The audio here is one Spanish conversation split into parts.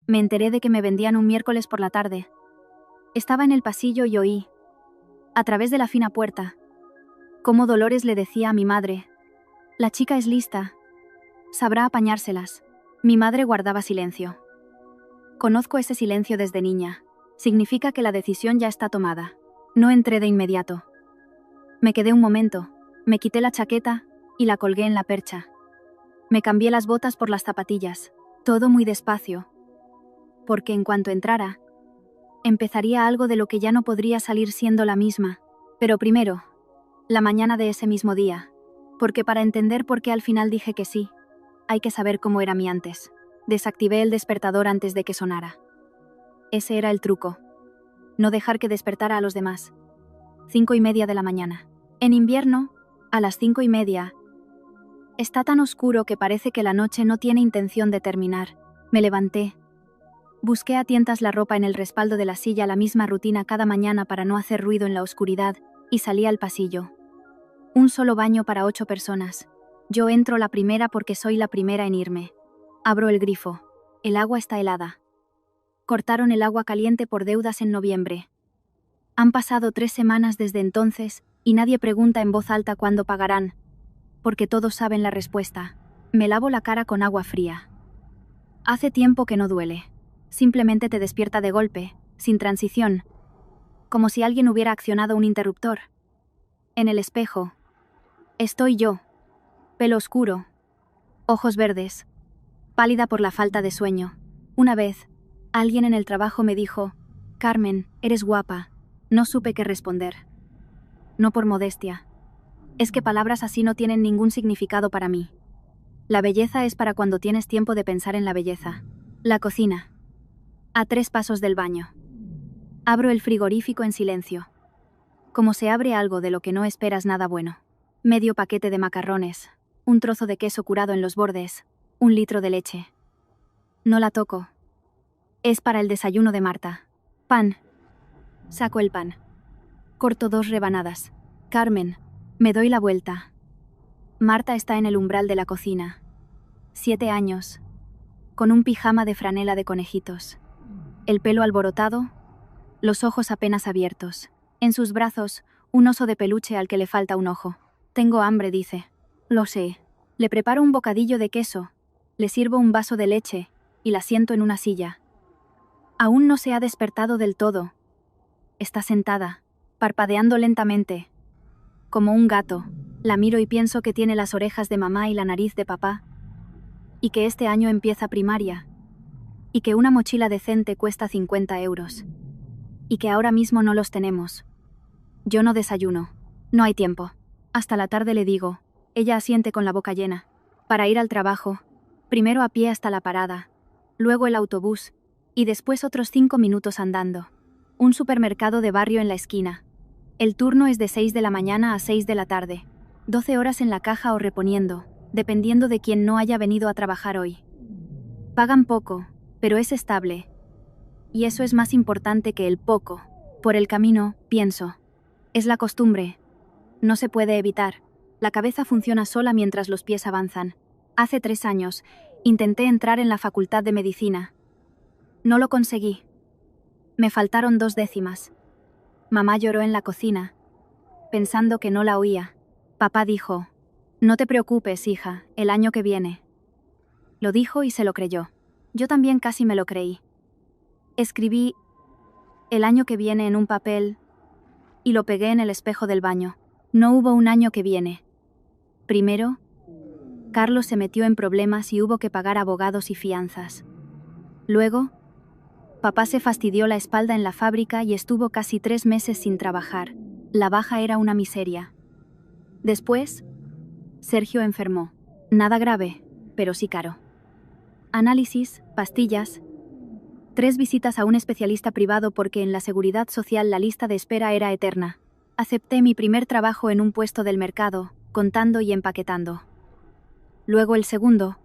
Me enteré de que me vendían un miércoles por la tarde. Estaba en el pasillo y oí, a través de la fina puerta, cómo Dolores le decía a mi madre: «La chica es lista, sabrá apañárselas». Mi madre guardaba silencio. Conozco ese silencio desde niña. Significa que la decisión ya está tomada. No entré de inmediato. Me quedé un momento, me quité la chaqueta y la colgué en la percha. Me cambié las botas por las zapatillas, todo muy despacio, porque en cuanto entrara, empezaría algo de lo que ya no podría salir siendo la misma. Pero primero, la mañana de ese mismo día, porque para entender por qué al final dije que sí, hay que saber cómo era mi antes. Desactivé el despertador antes de que sonara. Ese era el truco. No dejar que despertara a los demás. 5:30 de la mañana. En invierno, a las 5:30, está tan oscuro que parece que la noche no tiene intención de terminar. Me levanté. Busqué a tientas la ropa en el respaldo de la silla, la misma rutina cada mañana para no hacer ruido en la oscuridad, y salí al pasillo. Un solo baño para 8 personas. Yo entro la primera porque soy la primera en irme. Abro el grifo. El agua está helada. Cortaron el agua caliente por deudas en noviembre. Han pasado 3 semanas desde entonces, y nadie pregunta en voz alta cuándo pagarán, porque todos saben la respuesta. Me lavo la cara con agua fría. Hace tiempo que no duele. Simplemente te despierta de golpe, sin transición, como si alguien hubiera accionado un interruptor. En el espejo, estoy yo, pelo oscuro, ojos verdes, pálida por la falta de sueño. Una vez, alguien en el trabajo me dijo: «Carmen, eres guapa». No supe qué responder. No por modestia. Es que palabras así no tienen ningún significado para mí. La belleza es para cuando tienes tiempo de pensar en la belleza. La cocina. A 3 pasos del baño. Abro el frigorífico en silencio. Como se abre algo de lo que no esperas nada bueno. Medio paquete de macarrones, un trozo de queso curado en los bordes, 1 litro de leche. No la toco. Es para el desayuno de Marta. Pan. Saco el pan. Corto 2 rebanadas. Carmen, me doy la vuelta. Marta está en el umbral de la cocina. 7 años. Con un pijama de franela de conejitos. El pelo alborotado, los ojos apenas abiertos. En sus brazos, un oso de peluche al que le falta un ojo. Tengo hambre, dice. Lo sé. Le preparo un bocadillo de queso, le sirvo un vaso de leche y la siento en una silla. Aún no se ha despertado del todo. Está sentada, parpadeando lentamente. Como un gato, la miro y pienso que tiene las orejas de mamá y la nariz de papá. Y que este año empieza primaria. Y que una mochila decente cuesta 50 euros. Y que ahora mismo no los tenemos. Yo no desayuno. No hay tiempo. Hasta la tarde, le digo. Ella asiente con la boca llena. Para ir al trabajo. Primero a pie hasta la parada. Luego el autobús. Y después otros 5 minutos andando. Un supermercado de barrio en la esquina. El turno es de 6 de la mañana a 6 de la tarde. 12 horas en la caja o reponiendo, dependiendo de quién no haya venido a trabajar hoy. Pagan poco, pero es estable. Y eso es más importante que el poco. Por el camino, pienso. Es la costumbre. No se puede evitar. La cabeza funciona sola mientras los pies avanzan. Hace 3 años, intenté entrar en la facultad de medicina. No lo conseguí. Me faltaron 2 décimas. Mamá lloró en la cocina, pensando que no la oía. Papá dijo: «No te preocupes, hija, el año que viene». Lo dijo y se lo creyó. Yo también casi me lo creí. Escribí «el año que viene» en un papel y lo pegué en el espejo del baño. No hubo un año que viene. Primero, Carlos se metió en problemas y hubo que pagar abogados y fianzas. Luego, papá se fastidió la espalda en la fábrica y estuvo casi 3 meses sin trabajar. La baja era una miseria. Después, Sergio enfermó. Nada grave, pero sí caro. Análisis, pastillas, 3 visitas a un especialista privado porque en la seguridad social la lista de espera era eterna. Acepté mi primer trabajo en un puesto del mercado, contando y empaquetando. Luego el segundo,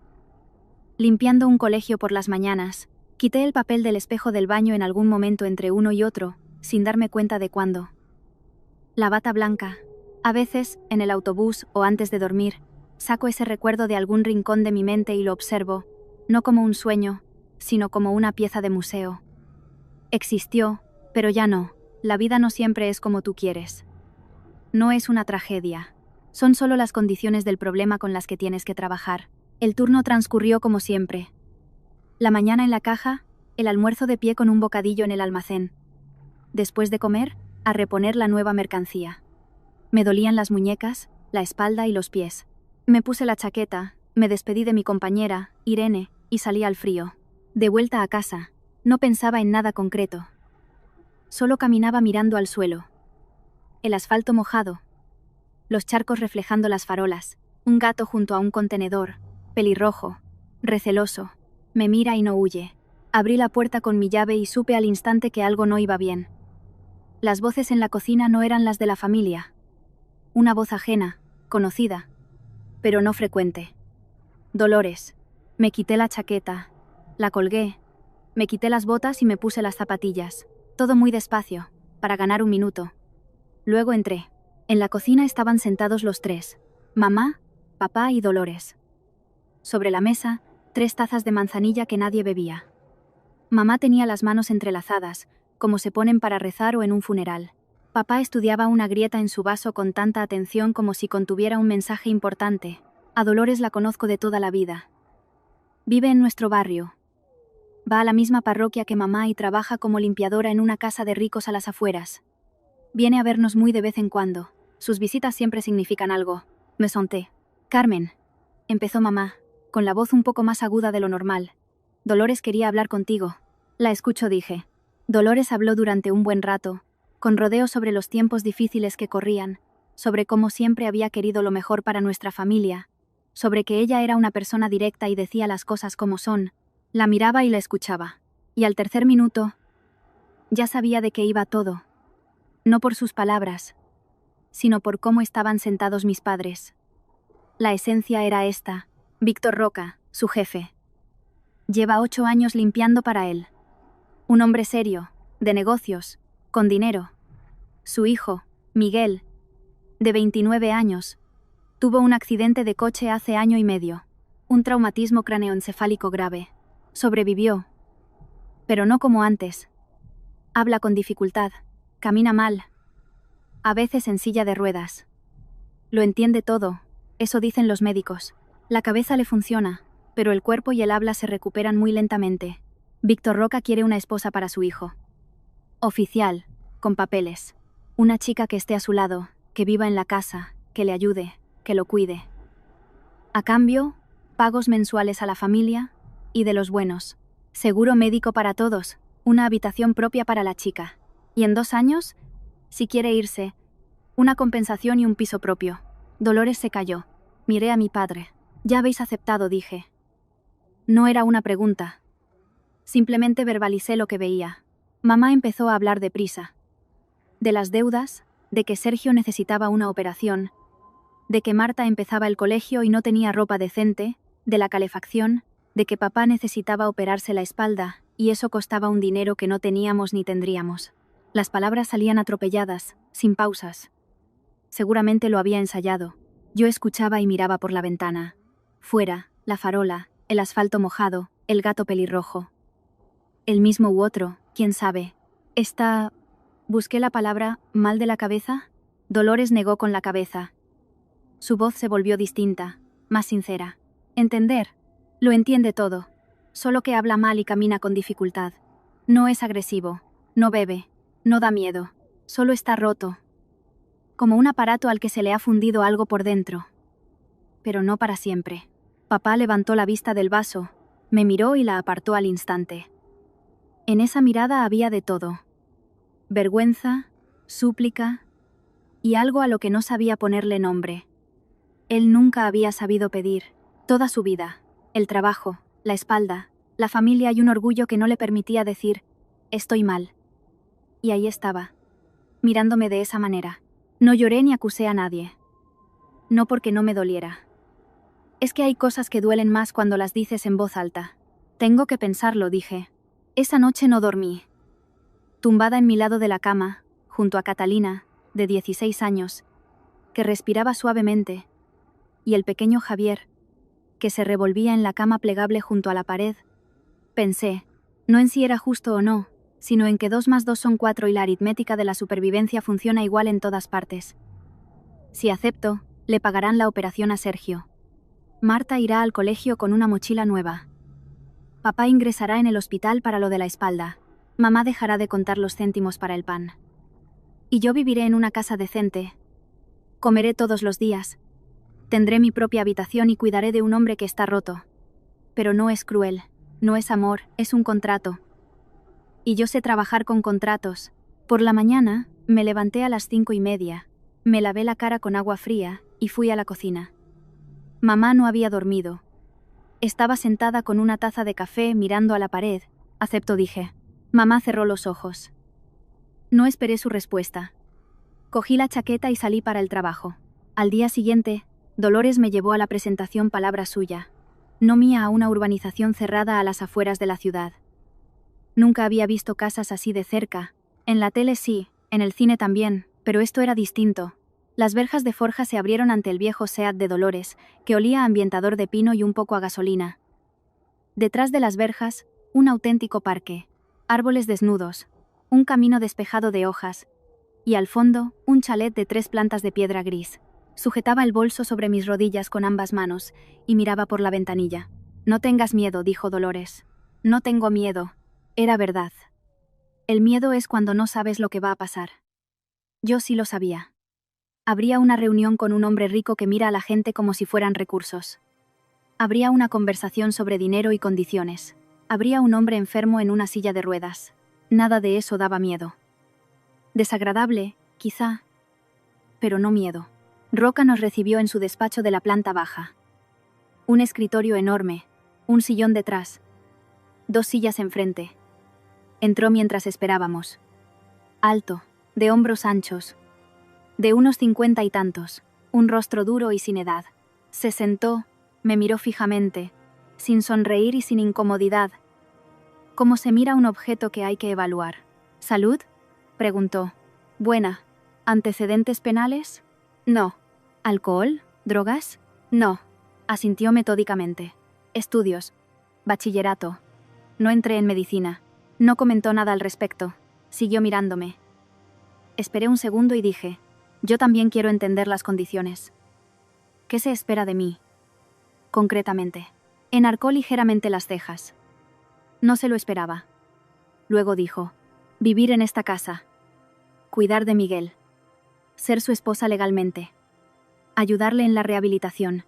limpiando un colegio por las mañanas. Quité el papel del espejo del baño en algún momento entre uno y otro, sin darme cuenta de cuándo. La bata blanca. A veces, en el autobús o antes de dormir, saco ese recuerdo de algún rincón de mi mente y lo observo, no como un sueño, sino como una pieza de museo. Existió, pero ya no. La vida no siempre es como tú quieres. No es una tragedia. Son solo las condiciones del problema con las que tienes que trabajar. El turno transcurrió como siempre. La mañana en la caja, el almuerzo de pie con un bocadillo en el almacén. Después de comer, a reponer la nueva mercancía. Me dolían las muñecas, la espalda y los pies. Me puse la chaqueta, me despedí de mi compañera, Irene, y salí al frío. De vuelta a casa, no pensaba en nada concreto. Solo caminaba mirando al suelo. El asfalto mojado. Los charcos reflejando las farolas. Un gato junto a un contenedor, pelirrojo, receloso. Me mira y no huye. Abrí la puerta con mi llave y supe al instante que algo no iba bien. Las voces en la cocina no eran las de la familia. Una voz ajena, conocida, pero no frecuente. Dolores. Me quité la chaqueta, la colgué, me quité las botas y me puse las zapatillas. Todo muy despacio, para ganar un minuto. Luego entré. En la cocina estaban sentados los tres: mamá, papá y Dolores. Sobre la mesa, 3 tazas de manzanilla que nadie bebía. Mamá tenía las manos entrelazadas, como se ponen para rezar o en un funeral. Papá estudiaba una grieta en su vaso con tanta atención como si contuviera un mensaje importante. A Dolores la conozco de toda la vida. Vive en nuestro barrio. Va a la misma parroquia que mamá y trabaja como limpiadora en una casa de ricos a las afueras. Viene a vernos muy de vez en cuando. Sus visitas siempre significan algo. Me sonté. Carmen, empezó mamá, con la voz un poco más aguda de lo normal. Dolores quería hablar contigo. La escucho, dije. Dolores habló durante un buen rato, con rodeo sobre los tiempos difíciles que corrían, sobre cómo siempre había querido lo mejor para nuestra familia, sobre que ella era una persona directa y decía las cosas como son. La miraba y la escuchaba. Y al tercer minuto, ya sabía de qué iba todo. No por sus palabras, sino por cómo estaban sentados mis padres. La esencia era esta: Víctor Roca, su jefe. Lleva 8 años limpiando para él. Un hombre serio, de negocios, con dinero. Su hijo, Miguel, de 29 años, tuvo un accidente de coche hace año y medio. Un traumatismo craneoencefálico grave. Sobrevivió. Pero no como antes. Habla con dificultad. Camina mal. A veces en silla de ruedas. Lo entiende todo, eso dicen los médicos. La cabeza le funciona, pero el cuerpo y el habla se recuperan muy lentamente. Víctor Roca quiere una esposa para su hijo. Oficial, con papeles. Una chica que esté a su lado, que viva en la casa, que le ayude, que lo cuide. A cambio, pagos mensuales a la familia, y de los buenos. Seguro médico para todos, una habitación propia para la chica. Y en 2 años, si quiere irse, una compensación y un piso propio. Dolores se calló. Miré a mi padre. Ya habéis aceptado, dije. No era una pregunta. Simplemente verbalicé lo que veía. Mamá empezó a hablar deprisa. De las deudas, de que Sergio necesitaba una operación, de que Marta empezaba el colegio y no tenía ropa decente, de la calefacción, de que papá necesitaba operarse la espalda, y eso costaba un dinero que no teníamos ni tendríamos. Las palabras salían atropelladas, sin pausas. Seguramente lo había ensayado. Yo escuchaba y miraba por la ventana. Fuera, la farola, el asfalto mojado, el gato pelirrojo. El mismo u otro, quién sabe. Busqué la palabra, mal de la cabeza. Dolores negó con la cabeza. Su voz se volvió distinta, más sincera. Entender. Lo entiende todo. Solo que habla mal y camina con dificultad. No es agresivo. No bebe. No da miedo. Solo está roto. Como un aparato al que se le ha fundido algo por dentro. Pero no para siempre. Papá levantó la vista del vaso, me miró y la apartó al instante. En esa mirada había de todo. Vergüenza, súplica y algo a lo que no sabía ponerle nombre. Él nunca había sabido pedir. Toda su vida, el trabajo, la espalda, la familia y un orgullo que no le permitía decir, estoy mal. Y ahí estaba, mirándome de esa manera. No lloré ni acusé a nadie. No porque no me doliera. Es que hay cosas que duelen más cuando las dices en voz alta. Tengo que pensarlo, dije. Esa noche no dormí. Tumbada en mi lado de la cama, junto a Catalina, de 16 años, que respiraba suavemente, y el pequeño Javier, que se revolvía en la cama plegable junto a la pared, Pensé, no en si era justo o no, sino en que 2 más 2 son 4 y la aritmética de la supervivencia funciona igual en todas partes. Si acepto, le pagarán la operación a Sergio. Marta irá al colegio con una mochila nueva. Papá ingresará en el hospital para lo de la espalda. Mamá dejará de contar los céntimos para el pan. Y yo viviré en una casa decente. Comeré todos los días. Tendré mi propia habitación y cuidaré de un hombre que está roto. Pero no es cruel, no es amor, es un contrato. Y yo sé trabajar con contratos. Por la mañana, me levanté a las 5:30, me lavé la cara con agua fría y fui a la cocina. Mamá no había dormido. Estaba sentada con una taza de café mirando a la pared. Acepto, dije. Mamá cerró los ojos. No esperé su respuesta. Cogí la chaqueta y salí para el trabajo. Al día siguiente, Dolores me llevó a la presentación palabra suya, no mía, a una urbanización cerrada a las afueras de la ciudad. Nunca había visto casas así de cerca. En la tele sí, en el cine también, pero esto era distinto. Las verjas de forja se abrieron ante el viejo Seat de Dolores, que olía a ambientador de pino y un poco a gasolina. Detrás de las verjas, un auténtico parque, árboles desnudos, un camino despejado de hojas, y al fondo, un chalet de 3 plantas de piedra gris. Sujetaba el bolso sobre mis rodillas con ambas manos y miraba por la ventanilla. No tengas miedo, dijo Dolores. No tengo miedo. Era verdad. El miedo es cuando no sabes lo que va a pasar. Yo sí lo sabía. Habría una reunión con un hombre rico que mira a la gente como si fueran recursos. Habría una conversación sobre dinero y condiciones. Habría un hombre enfermo en una silla de ruedas. Nada de eso daba miedo. Desagradable, quizá, pero no miedo. Roca nos recibió en su despacho de la planta baja. Un escritorio enorme, un sillón detrás, 2 sillas enfrente. Entró mientras esperábamos. Alto, de hombros anchos, de unos 50 y tantos, un rostro duro y sin edad. Se sentó, me miró fijamente, sin sonreír y sin incomodidad, como se mira un objeto que hay que evaluar. ¿Salud?, preguntó. Buena. ¿Antecedentes penales? No. ¿Alcohol? ¿Drogas? No. Asintió metódicamente. Estudios. Bachillerato. No entré en medicina. No comentó nada al respecto. Siguió mirándome. Esperé un segundo y dije, yo también quiero entender las condiciones. ¿Qué se espera de mí? Concretamente. Enarcó ligeramente las cejas. No se lo esperaba. Luego dijo, vivir en esta casa. Cuidar de Miguel. Ser su esposa legalmente. Ayudarle en la rehabilitación.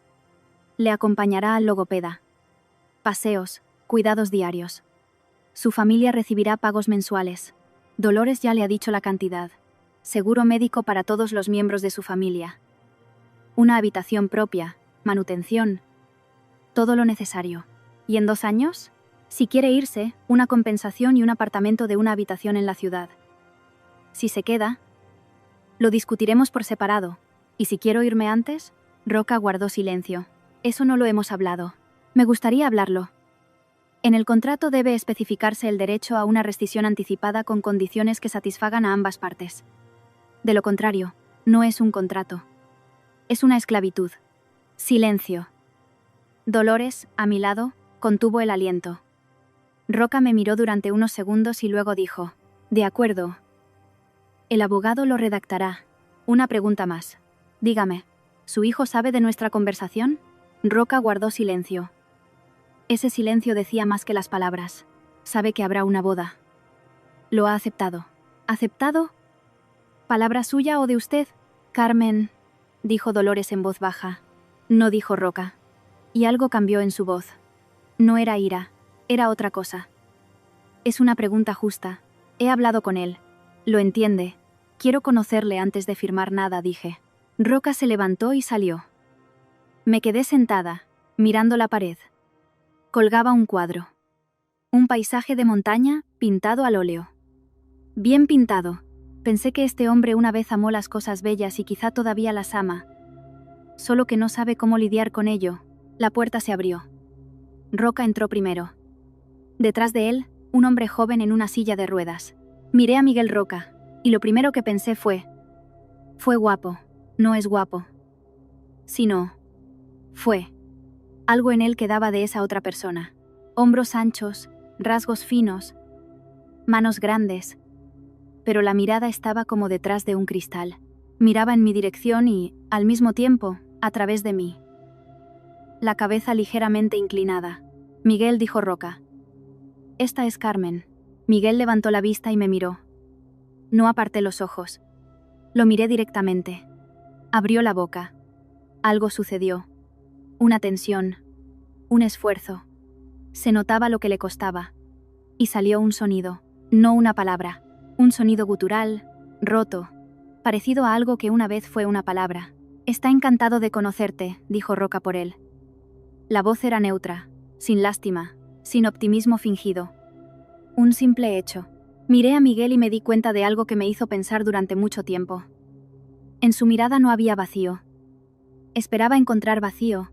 Le acompañará al logopeda. Paseos, cuidados diarios. Su familia recibirá pagos mensuales. Dolores ya le ha dicho la cantidad. Seguro médico para todos los miembros de su familia. Una habitación propia, manutención. Todo lo necesario. ¿Y en 2 años? Si quiere irse, una compensación y un apartamento de una habitación en la ciudad. Si se queda, lo discutiremos por separado. ¿Y si quiero irme antes? Roca guardó silencio. Eso no lo hemos hablado. Me gustaría hablarlo. En el contrato debe especificarse el derecho a una rescisión anticipada con condiciones que satisfagan a ambas partes. De lo contrario, no es un contrato. Es una esclavitud. Silencio. Dolores, a mi lado, contuvo el aliento. Roca me miró durante unos segundos y luego dijo, de acuerdo. El abogado lo redactará. Una pregunta más. Dígame, ¿su hijo sabe de nuestra conversación? Roca guardó silencio. Ese silencio decía más que las palabras. Sabe que habrá una boda. Lo ha aceptado. ¿Aceptado? ¿Palabra suya o de usted? Carmen, dijo Dolores en voz baja. No, dijo Roca. Y algo cambió en su voz. No era ira, era otra cosa. Es una pregunta justa. He hablado con él. Lo entiende. Quiero conocerle antes de firmar nada, dije. Roca se levantó y salió. Me quedé sentada, mirando la pared. Colgaba un cuadro. Un paisaje de montaña, pintado al óleo. Bien pintado. Pensé que este hombre una vez amó las cosas bellas y quizá todavía las ama. Solo que no sabe cómo lidiar con ello. La puerta se abrió. Roca entró primero. Detrás de él, un hombre joven en una silla de ruedas. Miré a Miguel Roca, y lo primero que pensé fue guapo, no es guapo. Sino, fue. Algo en él quedaba de esa otra persona. Hombros anchos, rasgos finos, manos grandes, pero la mirada estaba como detrás de un cristal. Miraba en mi dirección y, al mismo tiempo, a través de mí. La cabeza ligeramente inclinada. Miguel, dijo Roca. Esta es Carmen. Miguel levantó la vista y me miró. No aparté los ojos. Lo miré directamente. Abrió la boca. Algo sucedió. Una tensión. Un esfuerzo. Se notaba lo que le costaba. Y salió un sonido. No una palabra. Un sonido gutural, roto, parecido a algo que una vez fue una palabra. Está encantado de conocerte, dijo Roca por él. La voz era neutra, sin lástima, sin optimismo fingido. Un simple hecho. Miré a Miguel y me di cuenta de algo que me hizo pensar durante mucho tiempo. En su mirada no había vacío. Esperaba encontrar vacío,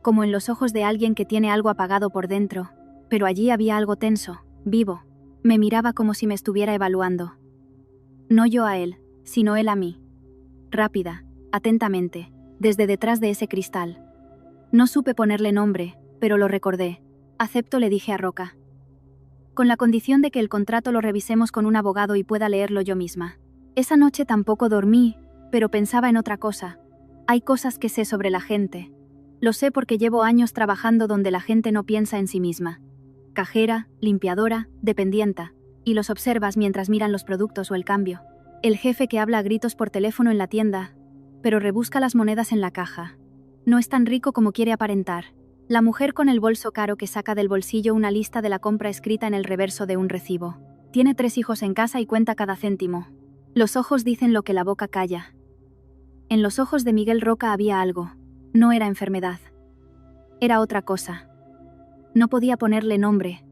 como en los ojos de alguien que tiene algo apagado por dentro, pero allí había algo tenso, vivo. Me miraba como si me estuviera evaluando. No yo a él, sino él a mí. Rápida, atentamente, desde detrás de ese cristal. No supe ponerle nombre, pero lo recordé. Acepto, le dije a Roca. Con la condición de que el contrato lo revisemos con un abogado y pueda leerlo yo misma. Esa noche tampoco dormí, pero pensaba en otra cosa. Hay cosas que sé sobre la gente. Lo sé porque llevo años trabajando donde la gente no piensa en sí misma. Cajera, limpiadora, dependienta, y los observas mientras miran los productos o el cambio. El jefe que habla a gritos por teléfono en la tienda, pero rebusca las monedas en la caja. No es tan rico como quiere aparentar. La mujer con el bolso caro que saca del bolsillo una lista de la compra escrita en el reverso de un recibo. Tiene 3 hijos en casa y cuenta cada céntimo. Los ojos dicen lo que la boca calla. En los ojos de Miguel Roca había algo. No era enfermedad. Era otra cosa. No podía ponerle nombre,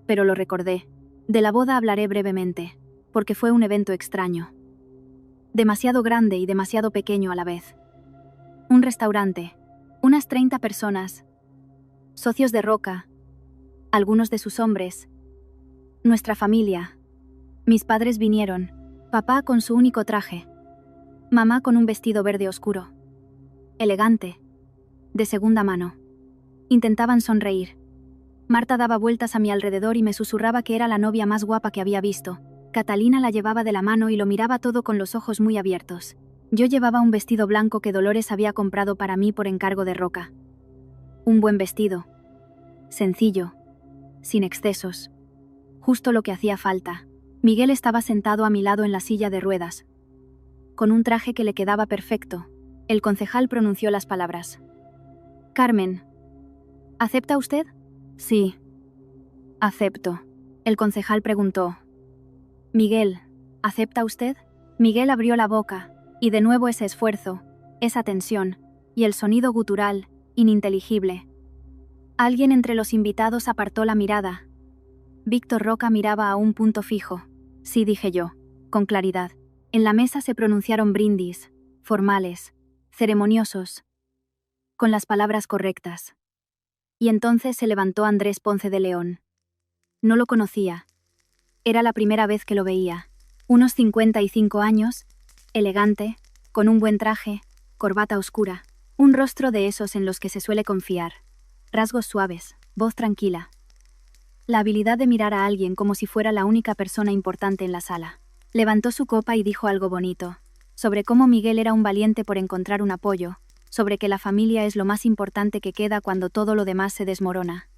pero lo recordé. De la boda hablaré brevemente, porque fue un evento extraño. Demasiado grande y demasiado pequeño a la vez. Un restaurante, unas 30 personas, socios de Roca, algunos de sus hombres, nuestra familia. Mis padres vinieron, papá con su único traje, mamá con un vestido verde oscuro, elegante, de segunda mano. Intentaban sonreír. Marta daba vueltas a mi alrededor y me susurraba que era la novia más guapa que había visto. Catalina la llevaba de la mano y lo miraba todo con los ojos muy abiertos. Yo llevaba un vestido blanco que Dolores había comprado para mí por encargo de Roca. Un buen vestido. Sencillo. Sin excesos. Justo lo que hacía falta. Miguel estaba sentado a mi lado en la silla de ruedas. Con un traje que le quedaba perfecto. El concejal pronunció las palabras. Carmen. ¿Acepta usted? Sí. Acepto. El concejal preguntó. Miguel, ¿acepta usted? Miguel abrió la boca, y de nuevo ese esfuerzo, esa tensión, y el sonido gutural, ininteligible. Alguien entre los invitados apartó la mirada. Víctor Roca miraba a un punto fijo. Sí, dije yo, con claridad. En la mesa se pronunciaron brindis, formales, ceremoniosos, con las palabras correctas. Y entonces se levantó Andrés Ponce de León. No lo conocía. Era la primera vez que lo veía. Unos 55 años, elegante, con un buen traje, corbata oscura, un rostro de esos en los que se suele confiar. Rasgos suaves, voz tranquila. La habilidad de mirar a alguien como si fuera la única persona importante en la sala. Levantó su copa y dijo algo bonito, sobre cómo Miguel era un valiente por encontrar un apoyo, sobre que la familia es lo más importante que queda cuando todo lo demás se desmorona.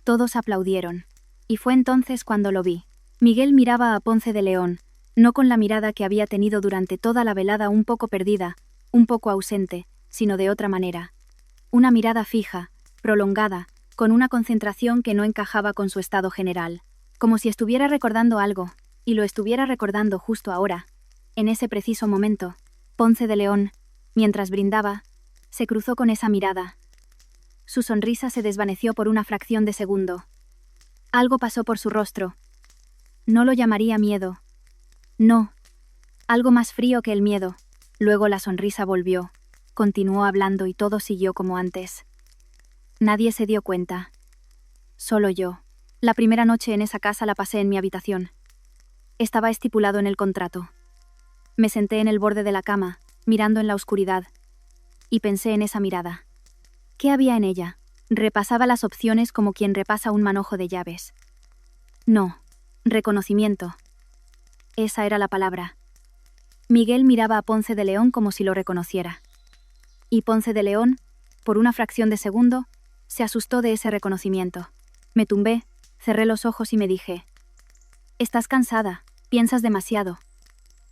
Todos aplaudieron. Y fue entonces cuando lo vi. Miguel miraba a Ponce de León, no con la mirada que había tenido durante toda la velada, un poco perdida, un poco ausente, sino de otra manera. Una mirada fija, prolongada, con una concentración que no encajaba con su estado general. Como si estuviera recordando algo, y lo estuviera recordando justo ahora, en ese preciso momento. Ponce de León, mientras brindaba, se cruzó con esa mirada. Su sonrisa se desvaneció por una fracción de segundo. Algo pasó por su rostro. No lo llamaría miedo. No. Algo más frío que el miedo. Luego la sonrisa volvió. Continuó hablando y todo siguió como antes. Nadie se dio cuenta. Solo yo. La primera noche en esa casa la pasé en mi habitación. Estaba estipulado en el contrato. Me senté en el borde de la cama, mirando en la oscuridad. Y pensé en esa mirada. ¿Qué había en ella? Repasaba las opciones como quien repasa un manojo de llaves. No. Reconocimiento. Esa era la palabra. Miguel miraba a Ponce de León como si lo reconociera. Y Ponce de León, por una fracción de segundo, se asustó de ese reconocimiento. Me tumbé, cerré los ojos y me dije: «Estás cansada, piensas demasiado.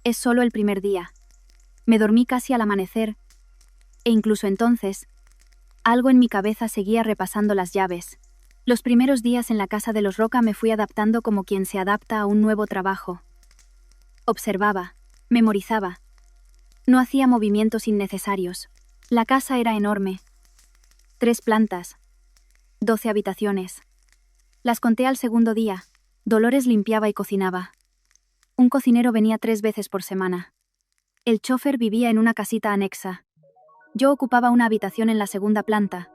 Es solo el primer día». Me dormí casi al amanecer, e incluso entonces, algo en mi cabeza seguía repasando las llaves. Los primeros días en la casa de los Roca me fui adaptando como quien se adapta a un nuevo trabajo. Observaba, memorizaba. No hacía movimientos innecesarios. La casa era enorme. 3 plantas. 12 habitaciones. Las conté al segundo día. Dolores limpiaba y cocinaba. Un cocinero venía 3 veces por semana. El chofer vivía en una casita anexa. Yo ocupaba una habitación en la segunda planta,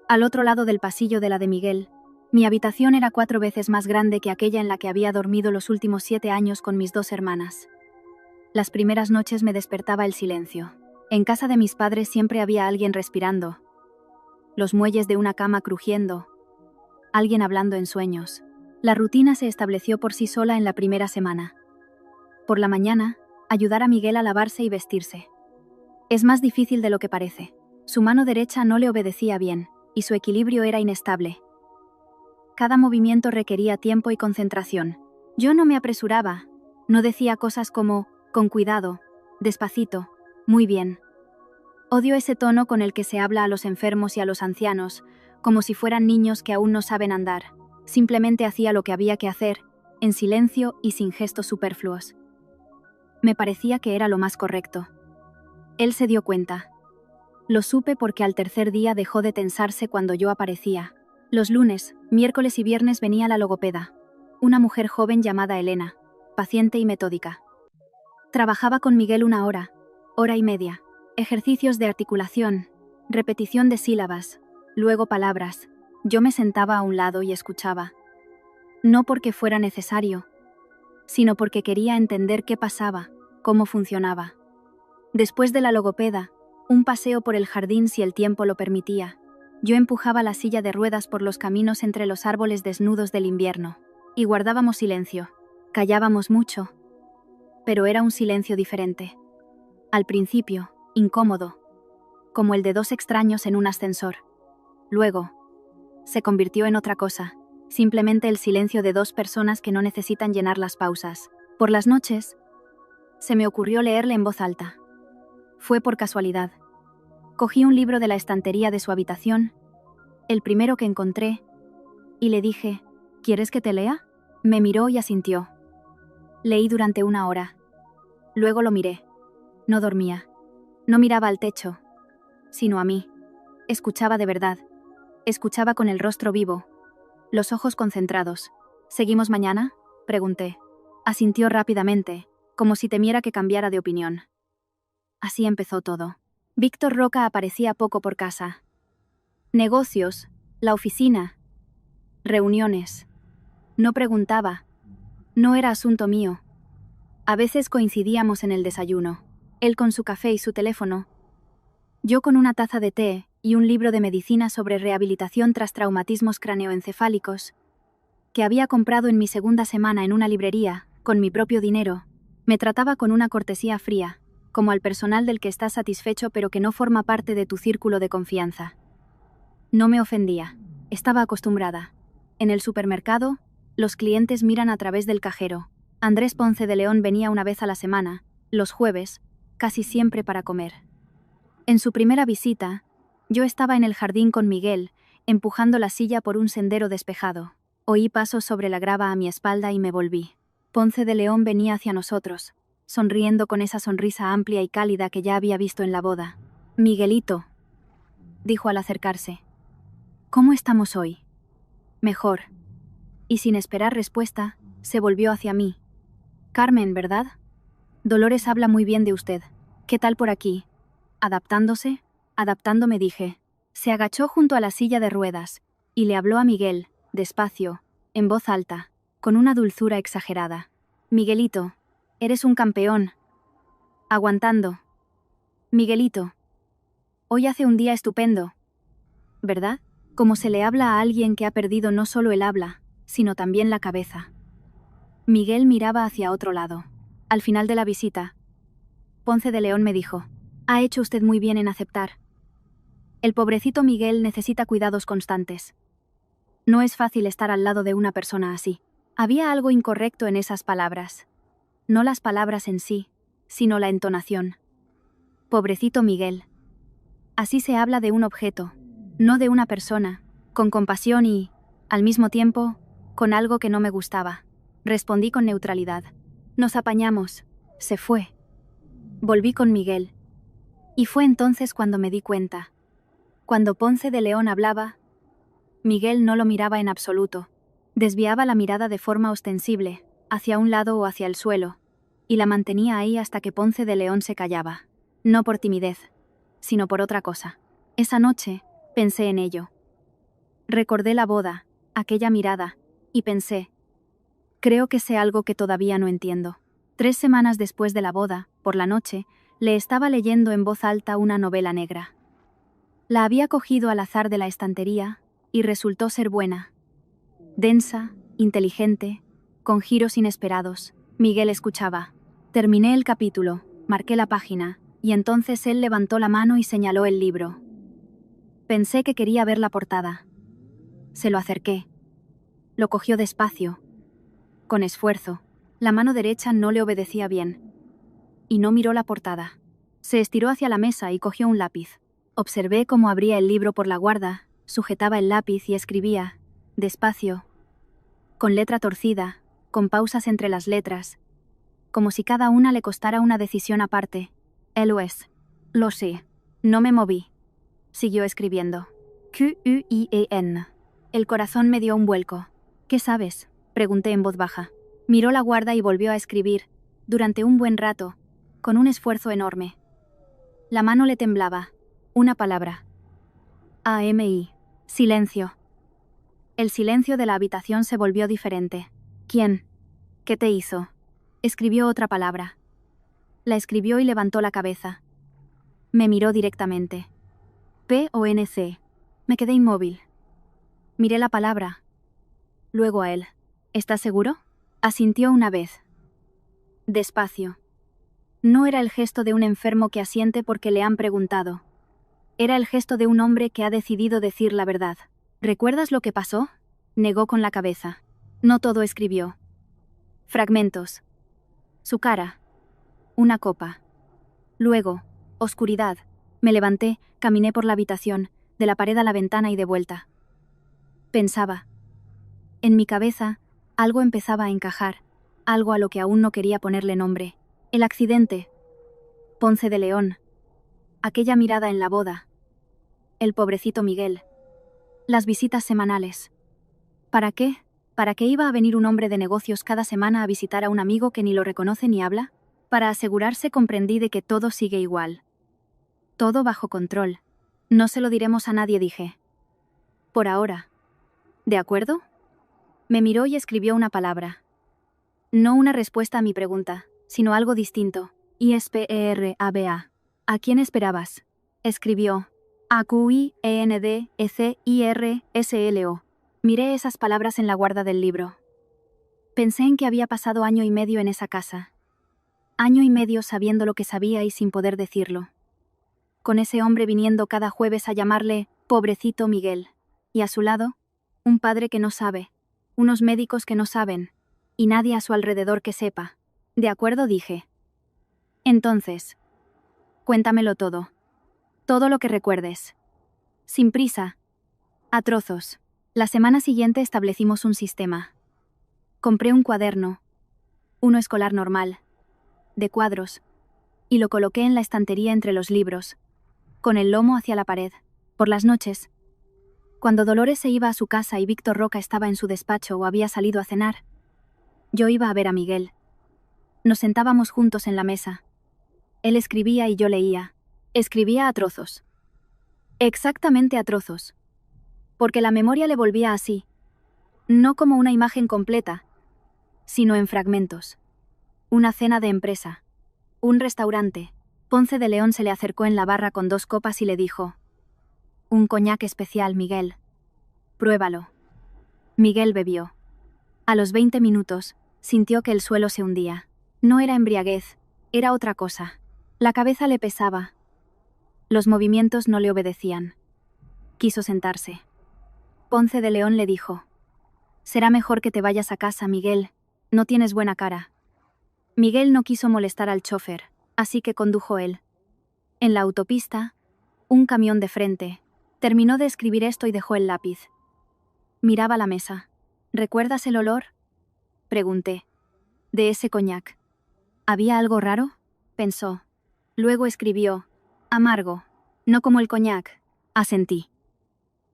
al otro lado del pasillo de la de Miguel. Mi habitación era 4 veces más grande que aquella en la que había dormido los últimos 7 años con mis 2 hermanas. Las primeras noches me despertaba el silencio. En casa de mis padres siempre había alguien respirando, los muelles de una cama crujiendo, alguien hablando en sueños. La rutina se estableció por sí sola en la primera semana. Por la mañana, ayudar a Miguel a lavarse y vestirse. Es más difícil de lo que parece. Su mano derecha no le obedecía bien, y su equilibrio era inestable. Cada movimiento requería tiempo y concentración. Yo no me apresuraba. No decía cosas como, con cuidado, despacito, muy bien. Odio ese tono con el que se habla a los enfermos y a los ancianos, como si fueran niños que aún no saben andar. Simplemente hacía lo que había que hacer, en silencio y sin gestos superfluos. Me parecía que era lo más correcto. Él se dio cuenta. Lo supe porque al tercer día dejó de tensarse cuando yo aparecía. Los lunes, miércoles y viernes venía la logopeda, una mujer joven llamada Elena, paciente y metódica. Trabajaba con Miguel 1 hora, hora y media, ejercicios de articulación, repetición de sílabas, luego palabras. Yo me sentaba a un lado y escuchaba. No porque fuera necesario, sino porque quería entender qué pasaba, cómo funcionaba. Después de la logopeda, un paseo por el jardín si el tiempo lo permitía. Yo empujaba la silla de ruedas por los caminos entre los árboles desnudos del invierno, y guardábamos silencio. Callábamos mucho, pero era un silencio diferente. Al principio, incómodo, como el de 2 extraños en un ascensor. Luego, se convirtió en otra cosa, simplemente el silencio de 2 personas que no necesitan llenar las pausas. Por las noches, se me ocurrió leerle en voz alta. Fue por casualidad. Cogí un libro de la estantería de su habitación, el primero que encontré, y le dije: «¿Quieres que te lea?». Me miró y asintió. Leí durante 1 hora. Luego lo miré. No dormía. No miraba al techo, sino a mí. Escuchaba de verdad. Escuchaba con el rostro vivo, los ojos concentrados. «¿Seguimos mañana?», pregunté. Asintió rápidamente, como si temiera que cambiara de opinión. Así empezó todo. Víctor Roca aparecía poco por casa. Negocios, la oficina, reuniones. No preguntaba. No era asunto mío. A veces coincidíamos en el desayuno. Él con su café y su teléfono. Yo con una taza de té y un libro de medicina sobre rehabilitación tras traumatismos craneoencefálicos, que había comprado en mi segunda semana en una librería, con mi propio dinero. Me trataba con una cortesía fría, como al personal del que estás satisfecho pero que no forma parte de tu círculo de confianza. No me ofendía. Estaba acostumbrada. En el supermercado, los clientes miran a través del cajero. Andrés Ponce de León venía 1 vez a la semana, los jueves, casi siempre para comer. En su primera visita, yo estaba en el jardín con Miguel, empujando la silla por un sendero despejado. Oí pasos sobre la grava a mi espalda y me volví. Ponce de León venía hacia nosotros, sonriendo con esa sonrisa amplia y cálida que ya había visto en la boda. «Miguelito», dijo al acercarse. «¿Cómo estamos hoy?». «Mejor». Y sin esperar respuesta, se volvió hacia mí. «Carmen, ¿verdad? Dolores habla muy bien de usted. ¿Qué tal por aquí?». «Adaptándose?». «Adaptándome», dije. Se agachó junto a la silla de ruedas, y le habló a Miguel, despacio, en voz alta, con una dulzura exagerada. «Miguelito, eres un campeón. Aguantando. Miguelito. Hoy hace un día estupendo. ¿Verdad?». como se le habla a alguien que ha perdido no solo el habla, sino también la cabeza. Miguel miraba hacia otro lado. Al final de la visita, Ponce de León me dijo: «Ha hecho usted muy bien en aceptar. El pobrecito Miguel necesita cuidados constantes. No es fácil estar al lado de una persona así». Había algo incorrecto en esas palabras. No las palabras en sí, sino la entonación. Pobrecito Miguel. Así se habla de un objeto, no de una persona, con compasión y, al mismo tiempo, con algo que no me gustaba. Respondí con neutralidad. Nos apañamos. Se fue. Volví con Miguel. Y fue entonces cuando me di cuenta. Cuando Ponce de León hablaba, Miguel no lo miraba en absoluto. Desviaba la mirada de forma ostensible, hacia un lado o hacia el suelo, y la mantenía ahí hasta que Ponce de León se callaba. No por timidez, sino por otra cosa. Esa noche, pensé en ello. Recordé la boda, aquella mirada, y pensé: creo que sé algo que todavía no entiendo. 3 semanas después de la boda, por la noche, le estaba leyendo en voz alta una novela negra. La había cogido al azar de la estantería, y resultó ser buena. Densa, inteligente, con giros inesperados. Miguel escuchaba. Terminé el capítulo, marqué la página, y entonces él levantó la mano y señaló el libro. Pensé que quería ver la portada. Se lo acerqué. Lo cogió despacio, con esfuerzo. La mano derecha no le obedecía bien. Y no miró la portada. Se estiró hacia la mesa y cogió un lápiz. Observé cómo abría el libro por la guarda, sujetaba el lápiz y escribía, despacio, con letra torcida, con pausas entre las letras, como si cada una le costara una decisión aparte. Lo es. Lo sé. No me moví. Siguió escribiendo. Q-U-I-E-N. El corazón me dio un vuelco. ¿Qué sabes?, pregunté en voz baja. Miró la guarda y volvió a escribir, durante un buen rato, con un esfuerzo enorme. La mano le temblaba. Una palabra. A-M-I. Silencio. El silencio de la habitación se volvió diferente. ¿Quién? ¿Qué te hizo? Escribió otra palabra. La escribió y levantó la cabeza. Me miró directamente. P-O-N-C. Me quedé inmóvil. Miré la palabra. Luego a él. ¿Estás seguro? Asintió una vez. Despacio. No era el gesto de un enfermo que asiente porque le han preguntado. Era el gesto de un hombre que ha decidido decir la verdad. ¿Recuerdas lo que pasó? Negó con la cabeza. No todo escribió. Fragmentos. Su cara. Una copa. Luego, oscuridad. Me levanté, caminé por la habitación, de la pared a la ventana y de vuelta. Pensaba. En mi cabeza, algo empezaba a encajar, algo a lo que aún no quería ponerle nombre. El accidente. Ponce de León. Aquella mirada en la boda. El pobrecito Miguel. Las visitas semanales. ¿Para qué? ¿Para qué iba a venir un hombre de negocios cada semana a visitar a un amigo que ni lo reconoce ni habla? Para asegurarse comprendí de que todo sigue igual. Todo bajo control. No se lo diremos a nadie, dije. Por ahora. ¿De acuerdo? Me miró y escribió una palabra. No una respuesta a mi pregunta, sino algo distinto. I-S-P-E-R-A-B-A. ¿A quién esperabas? Escribió. A-Q-I-E-N-D-E-C-I-R-S-L-O. Miré esas palabras en la guarda del libro. Pensé en que había pasado 1 año y medio en esa casa. 1 año y medio sabiendo lo que sabía y sin poder decirlo. Con ese hombre viniendo cada jueves a llamarle pobrecito Miguel. Y a su lado, un padre que no sabe, unos médicos que no saben, y nadie a su alrededor que sepa. De acuerdo, dije. Entonces, cuéntamelo todo. Todo lo que recuerdes. Sin prisa. A trozos. La semana siguiente establecimos un sistema. Compré un cuaderno. Uno escolar normal. De cuadros. Y lo coloqué en la estantería entre los libros. Con el lomo hacia la pared. Por las noches. Cuando Dolores se iba a su casa y Víctor Roca estaba en su despacho o había salido a cenar, yo iba a ver a Miguel. Nos sentábamos juntos en la mesa. Él escribía y yo leía. Escribía a trozos. Exactamente a trozos. Porque la memoria le volvía así. No como una imagen completa, sino en fragmentos. Una cena de empresa. Un restaurante. Ponce de León se le acercó en la barra con 2 copas y le dijo: «Un coñac especial, Miguel». Pruébalo. Miguel bebió. A los 20 minutos, sintió que el suelo se hundía. No era embriaguez, era otra cosa. La cabeza le pesaba. Los movimientos no le obedecían. Quiso sentarse. Ponce de León le dijo: «Será mejor que te vayas a casa, Miguel. No tienes buena cara». Miguel no quiso molestar al chofer, así que condujo él. En la autopista, un camión de frente. Terminó de escribir esto y dejó el lápiz. Miraba la mesa. «¿Recuerdas el olor?», pregunté. «De ese coñac». ¿Había algo raro?, pensó. Luego escribió: «Amargo. No como el coñac», asentí.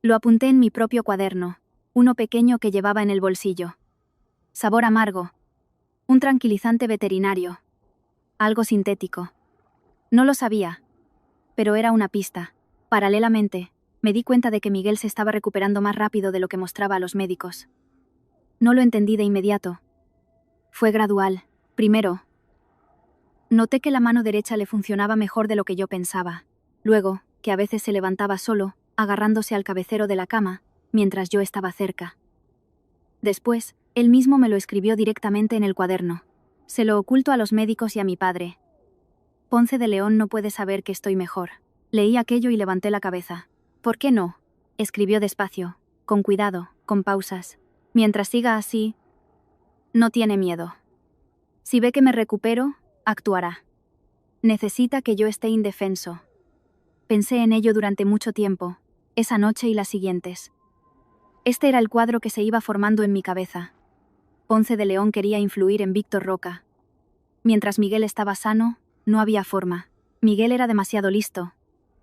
Lo apunté en mi propio cuaderno, uno pequeño que llevaba en el bolsillo. Sabor amargo. Un tranquilizante veterinario. Algo sintético. No lo sabía, pero era una pista. Paralelamente, me di cuenta de que Miguel se estaba recuperando más rápido de lo que mostraba a los médicos. No lo entendí de inmediato. Fue gradual. Primero, noté que la mano derecha le funcionaba mejor de lo que yo pensaba. Luego, que a veces se levantaba solo, agarrándose al cabecero de la cama, mientras yo estaba cerca. Después, él mismo me lo escribió directamente en el cuaderno. Se lo oculto a los médicos y a mi padre. Ponce de León no puede saber que estoy mejor. Leí aquello y levanté la cabeza. «¿Por qué no?», escribió despacio, con cuidado, con pausas. «Mientras siga así, no tiene miedo. Si ve que me recupero, actuará. Necesita que yo esté indefenso». Pensé en ello durante mucho tiempo, esa noche y las siguientes. Este era el cuadro que se iba formando en mi cabeza. Ponce de León quería influir en Víctor Roca. Mientras Miguel estaba sano, no había forma. Miguel era demasiado listo,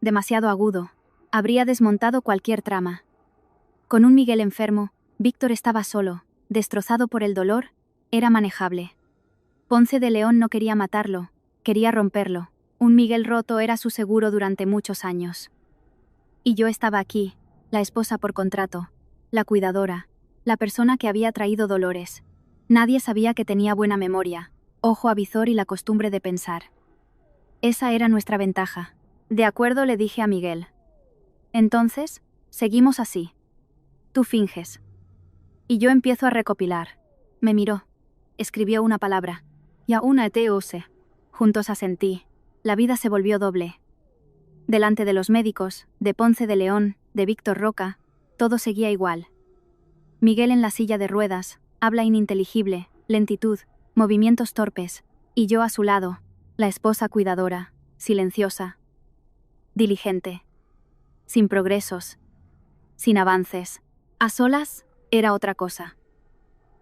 demasiado agudo. Habría desmontado cualquier trama. Con un Miguel enfermo, Víctor estaba solo, destrozado por el dolor, era manejable. Ponce de León no quería matarlo, quería romperlo. Un Miguel roto era su seguro durante muchos años. Y yo estaba aquí, la esposa por contrato, la cuidadora, la persona que había traído dolores. Nadie sabía que tenía buena memoria, ojo avizor y la costumbre de pensar. Esa era nuestra ventaja. «De acuerdo», le dije a Miguel. «Entonces, seguimos así. Tú finges. Y yo empiezo a recopilar». Me miró. Escribió una palabra. «Ya una te use». Juntos asentí. La vida se volvió doble. Delante de los médicos, de Ponce de León, de Víctor Roca, todo seguía igual. Miguel en la silla de ruedas, habla ininteligible, lentitud, movimientos torpes, y yo a su lado, la esposa cuidadora, silenciosa, diligente, sin progresos, sin avances. A solas, era otra cosa.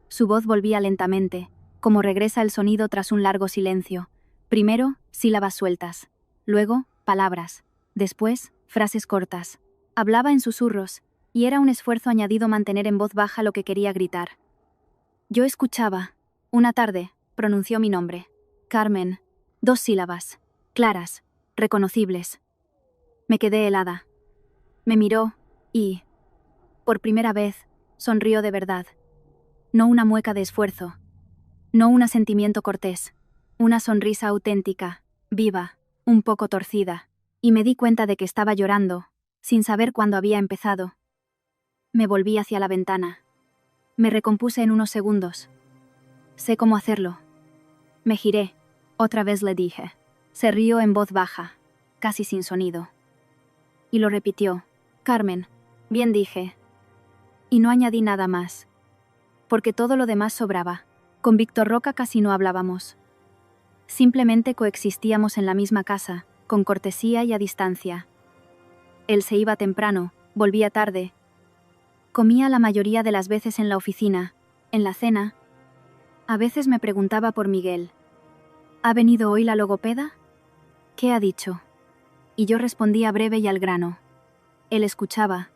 Su voz volvía lentamente, como regresa el sonido tras un largo silencio. Primero, sílabas sueltas. Luego, palabras. Después, frases cortas. Hablaba en susurros, y era un esfuerzo añadido mantener en voz baja lo que quería gritar. Yo escuchaba. Una tarde, pronunció mi nombre. «Carmen». 2 sílabas. Claras, reconocibles. Me quedé helada. Me miró, y, por primera vez, sonrió de verdad. No una mueca de esfuerzo. No un asentimiento cortés. Una sonrisa auténtica, viva, un poco torcida. Y me di cuenta de que estaba llorando, sin saber cuándo había empezado. Me volví hacia la ventana. Me recompuse en unos segundos. Sé cómo hacerlo. Me giré. Otra vez le dije. Se rió en voz baja, casi sin sonido. Y lo repitió. «Carmen». Bien dije. Y no añadí nada más. Porque todo lo demás sobraba. Con Víctor Roca casi no hablábamos. Simplemente coexistíamos en la misma casa, con cortesía y a distancia. Él se iba temprano, volvía tarde. Comía la mayoría de las veces en la oficina, en la cena. A veces me preguntaba por Miguel. «¿Ha venido hoy la logopeda?». «¿Qué ha dicho?». Y yo respondía breve y al grano. Él escuchaba.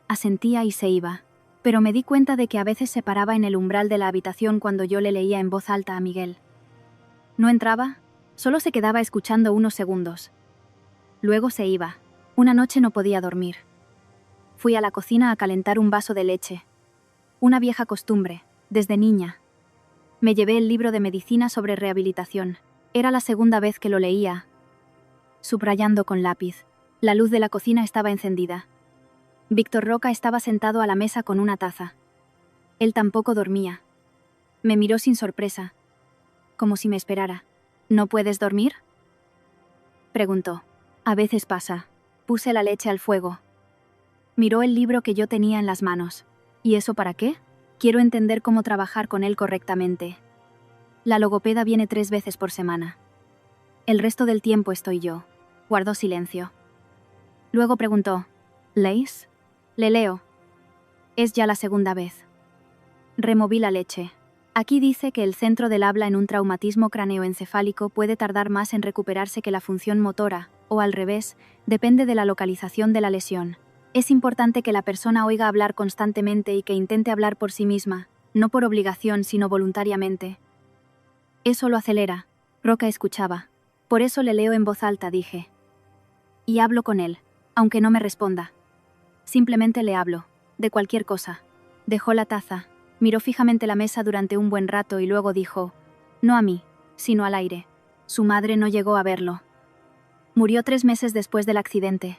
Asentía y se iba. Pero me di cuenta de que a veces se paraba en el umbral de la habitación cuando yo le leía en voz alta a Miguel. No entraba, solo se quedaba escuchando unos segundos. Luego se iba. Una noche no podía dormir. Fui a la cocina a calentar un vaso de leche. Una vieja costumbre, desde niña. Me llevé el libro de medicina sobre rehabilitación. Era la segunda vez que lo leía, subrayando con lápiz. La luz de la cocina estaba encendida. Víctor Roca estaba sentado a la mesa con una taza. Él tampoco dormía. Me miró sin sorpresa, como si me esperara. ¿No puedes dormir?, preguntó. A veces pasa. Puse la leche al fuego. Miró el libro que yo tenía en las manos. ¿Y eso para qué? Quiero entender cómo trabajar con él correctamente. La logopeda viene 3 veces por semana. El resto del tiempo estoy yo. Guardó silencio. Luego preguntó, ¿lees? Le leo. Es ya la segunda vez. Removí la leche. Aquí dice que el centro del habla en un traumatismo craneoencefálico puede tardar más en recuperarse que la función motora, o al revés, depende de la localización de la lesión. Es importante que la persona oiga hablar constantemente y que intente hablar por sí misma, no por obligación sino voluntariamente. Eso lo acelera. Roca escuchaba. Por eso le leo en voz alta, dije. Y hablo con él, aunque no me responda. Simplemente le hablo, de cualquier cosa. Dejó la taza, miró fijamente la mesa durante un buen rato y luego dijo, no a mí, sino al aire. Su madre no llegó a verlo. Murió 3 meses después del accidente.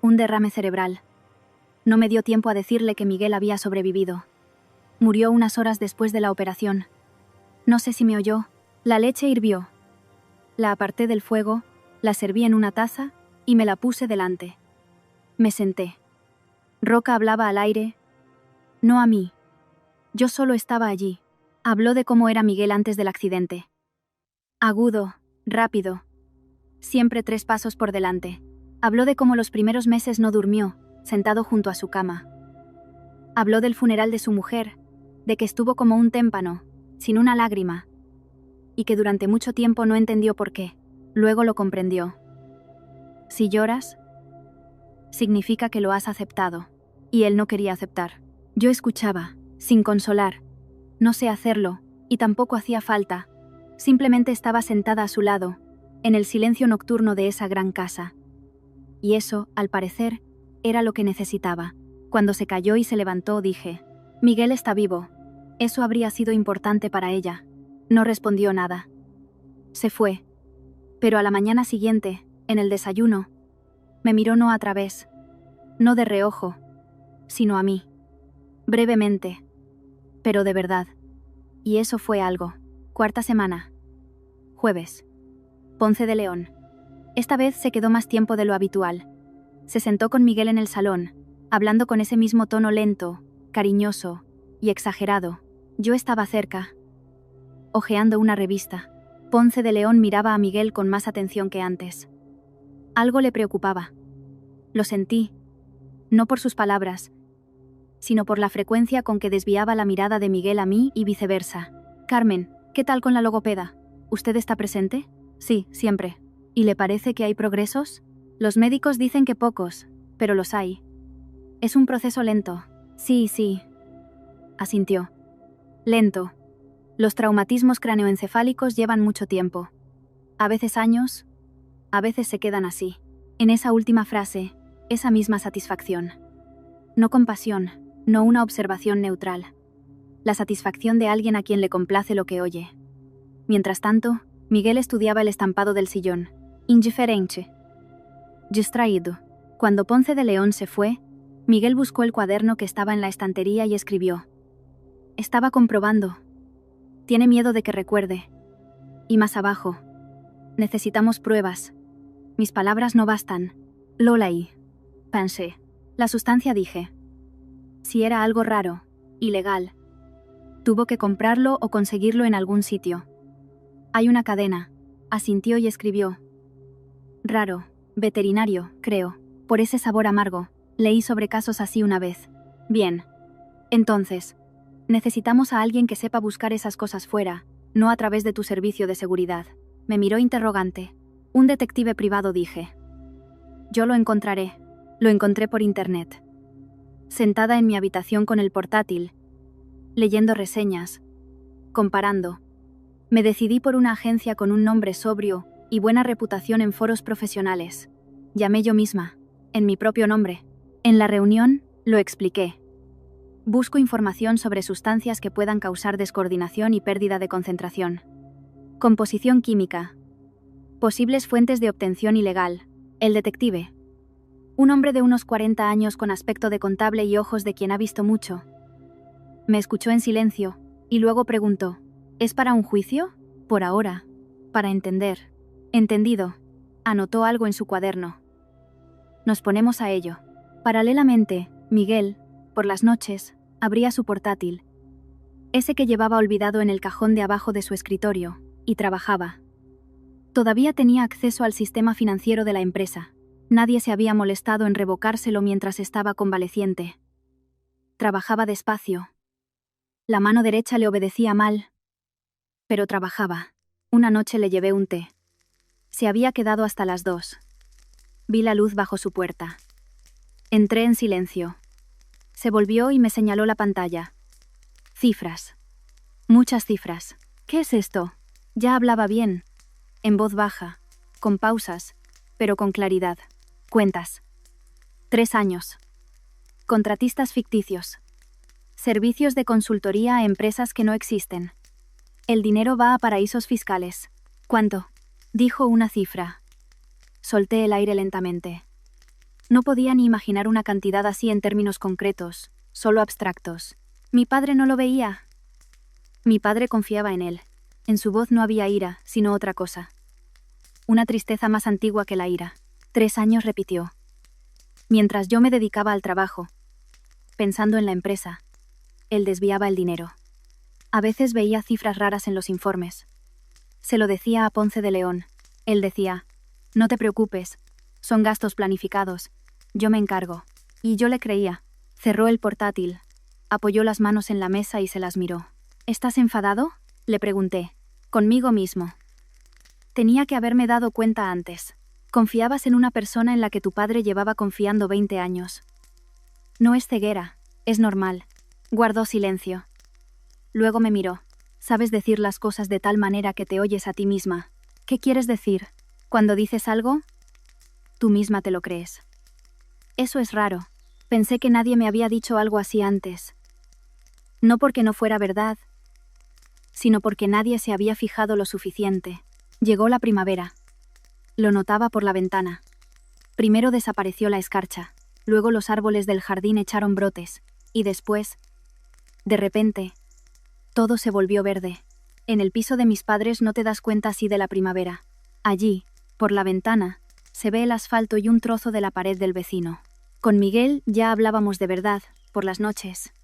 Un derrame cerebral. No me dio tiempo a decirle que Miguel había sobrevivido. Murió unas horas después de la operación. No sé si me oyó. La leche hirvió. La aparté del fuego, la serví en una taza y me la puse delante. Me senté. Roca hablaba al aire. No a mí. Yo solo estaba allí. Habló de cómo era Miguel antes del accidente. Agudo, rápido. Siempre 3 pasos por delante. Habló de cómo los primeros meses no durmió, sentado junto a su cama. Habló del funeral de su mujer, de que estuvo como un témpano, sin una lágrima, y que durante mucho tiempo no entendió por qué. Luego lo comprendió. Si lloras, significa que lo has aceptado. Y él no quería aceptar. Yo escuchaba, sin consolar. No sé hacerlo, y tampoco hacía falta. Simplemente estaba sentada a su lado, en el silencio nocturno de esa gran casa. Y eso, al parecer, era lo que necesitaba. Cuando se calló y se levantó, dije, Miguel está vivo. Eso habría sido importante para ella. No respondió nada. Se fue. Pero a la mañana siguiente, en el desayuno, me miró no a través, no de reojo, sino a mí. Brevemente, pero de verdad. Y eso fue algo. 4ª semana. Jueves. Ponce de León. Esta vez se quedó más tiempo de lo habitual. Se sentó con Miguel en el salón, hablando con ese mismo tono lento, cariñoso y exagerado. Yo estaba cerca, hojeando una revista. Ponce de León miraba a Miguel con más atención que antes. Algo le preocupaba. Lo sentí, no por sus palabras, sino por la frecuencia con que desviaba la mirada de Miguel a mí y viceversa. Carmen, ¿qué tal con la logopeda? ¿Usted está presente? Sí, siempre. ¿Y le parece que hay progresos? Los médicos dicen que pocos, pero los hay. Es un proceso lento. Sí, asintió. Lento. Los traumatismos craneoencefálicos llevan mucho tiempo. A veces años, a veces se quedan así. En esa última frase, esa misma satisfacción. No compasión, no una observación neutral. La satisfacción de alguien a quien le complace lo que oye. Mientras tanto, Miguel estudiaba el estampado del sillón. Indiferente. Distraído. Cuando Ponce de León se fue, Miguel buscó el cuaderno que estaba en la estantería y escribió. Estaba comprobando. Tiene miedo de que recuerde. Y más abajo. Necesitamos pruebas. Mis palabras no bastan. Lolai. Pensé. La sustancia dije. Si era algo raro, ilegal. Tuvo que comprarlo o conseguirlo en algún sitio. Hay una cadena. Asintió y escribió. Raro. Veterinario, creo. Por ese sabor amargo. Leí sobre casos así una vez. Bien. Entonces, necesitamos a alguien que sepa buscar esas cosas fuera, no a través de tu servicio de seguridad. Me miró interrogante. Un detective privado, dije. Yo lo encontraré. Lo encontré por internet. Sentada en mi habitación con el portátil, leyendo reseñas, comparando. Me decidí por una agencia con un nombre sobrio y buena reputación en foros profesionales. Llamé yo misma, en mi propio nombre. En la reunión, lo expliqué. Busco información sobre sustancias que puedan causar descoordinación y pérdida de concentración. Composición química. Posibles fuentes de obtención ilegal. El detective. Un hombre de unos 40 años con aspecto de contable y ojos de quien ha visto mucho. Me escuchó en silencio, y luego preguntó, ¿es para un juicio? Por ahora. Para entender. Entendido. Anotó algo en su cuaderno. Nos ponemos a ello. Paralelamente, Miguel, por las noches, abría su portátil. Ese que llevaba olvidado en el cajón de abajo de su escritorio, y trabajaba. Todavía tenía acceso al sistema financiero de la empresa. Nadie se había molestado en revocárselo mientras estaba convaleciente. Trabajaba despacio. La mano derecha le obedecía mal. Pero trabajaba. Una noche le llevé un té. Se había quedado hasta las 2. Vi la luz bajo su puerta. Entré en silencio. Se volvió y me señaló la pantalla. Cifras. Muchas cifras. ¿Qué es esto? Ya hablaba bien. En voz baja, con pausas, pero con claridad. Cuentas. 3 años. Contratistas ficticios. Servicios de consultoría a empresas que no existen. El dinero va a paraísos fiscales. ¿Cuánto? Dijo una cifra. Solté el aire lentamente. No podía ni imaginar una cantidad así en términos concretos, solo abstractos. Mi padre no lo veía. Mi padre confiaba en él. En su voz no había ira, sino otra cosa. Una tristeza más antigua que la ira. 3 años, repitió. Mientras yo me dedicaba al trabajo, pensando en la empresa, él desviaba el dinero. A veces veía cifras raras en los informes. Se lo decía a Ponce de León. Él decía, no te preocupes, son gastos planificados, yo me encargo. Y yo le creía. Cerró el portátil, apoyó las manos en la mesa y se las miró. ¿Estás enfadado?, le pregunté. Conmigo mismo. Tenía que haberme dado cuenta antes. Confiabas en una persona en la que tu padre llevaba confiando 20 años. No es ceguera, es normal. Guardó silencio. Luego me miró. Sabes decir las cosas de tal manera que te oyes a ti misma. ¿Qué quieres decir? Cuando dices algo, tú misma te lo crees. Eso es raro. Pensé que nadie me había dicho algo así antes. No porque no fuera verdad, sino porque nadie se había fijado lo suficiente. Llegó la primavera. Lo notaba por la ventana. Primero desapareció la escarcha, luego los árboles del jardín echaron brotes, y después, de repente, todo se volvió verde. En el piso de mis padres no te das cuenta así de la primavera. Allí, por la ventana, se ve el asfalto y un trozo de la pared del vecino. Con Miguel ya hablábamos de verdad, por las noches.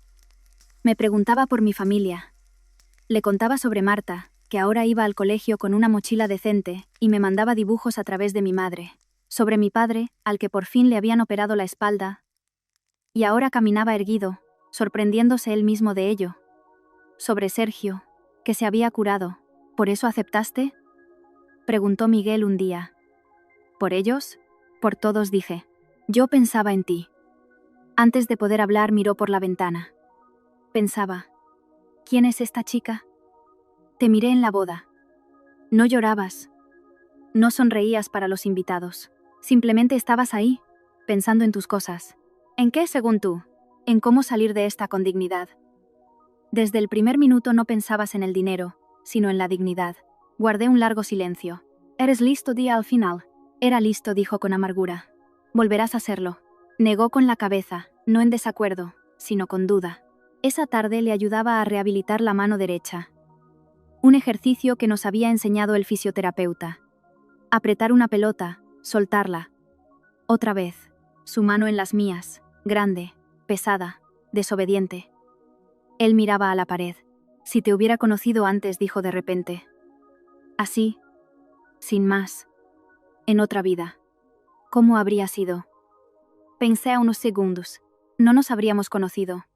Me preguntaba por mi familia. Le contaba sobre Marta, que ahora iba al colegio con una mochila decente, y me mandaba dibujos a través de mi madre. Sobre mi padre, al que por fin le habían operado la espalda, y ahora caminaba erguido, sorprendiéndose él mismo de ello. Sobre Sergio, que se había curado. ¿Por eso aceptaste?, preguntó Miguel un día. ¿Por ellos? Por todos, dije. Yo pensaba en ti. Antes de poder hablar miró por la ventana. Pensaba, ¿quién es esta chica? Te miré en la boda. No llorabas. No sonreías para los invitados. Simplemente estabas ahí, pensando en tus cosas. ¿En qué, según tú? En cómo salir de esta con dignidad. Desde el primer minuto no pensabas en el dinero, sino en la dignidad. Guardé un largo silencio. ¿Eres listo?, di al final. Era listo, dijo con amargura. Volverás a serlo. Negó con la cabeza, no en desacuerdo, sino con duda. Esa tarde le ayudaba a rehabilitar la mano derecha. Un ejercicio que nos había enseñado el fisioterapeuta. Apretar una pelota, soltarla. Otra vez, su mano en las mías, grande, pesada, desobediente. Él miraba a la pared. Si te hubiera conocido antes, dijo de repente. Así, sin más. En otra vida. ¿Cómo habría sido? Pensé a unos segundos. No nos habríamos conocido.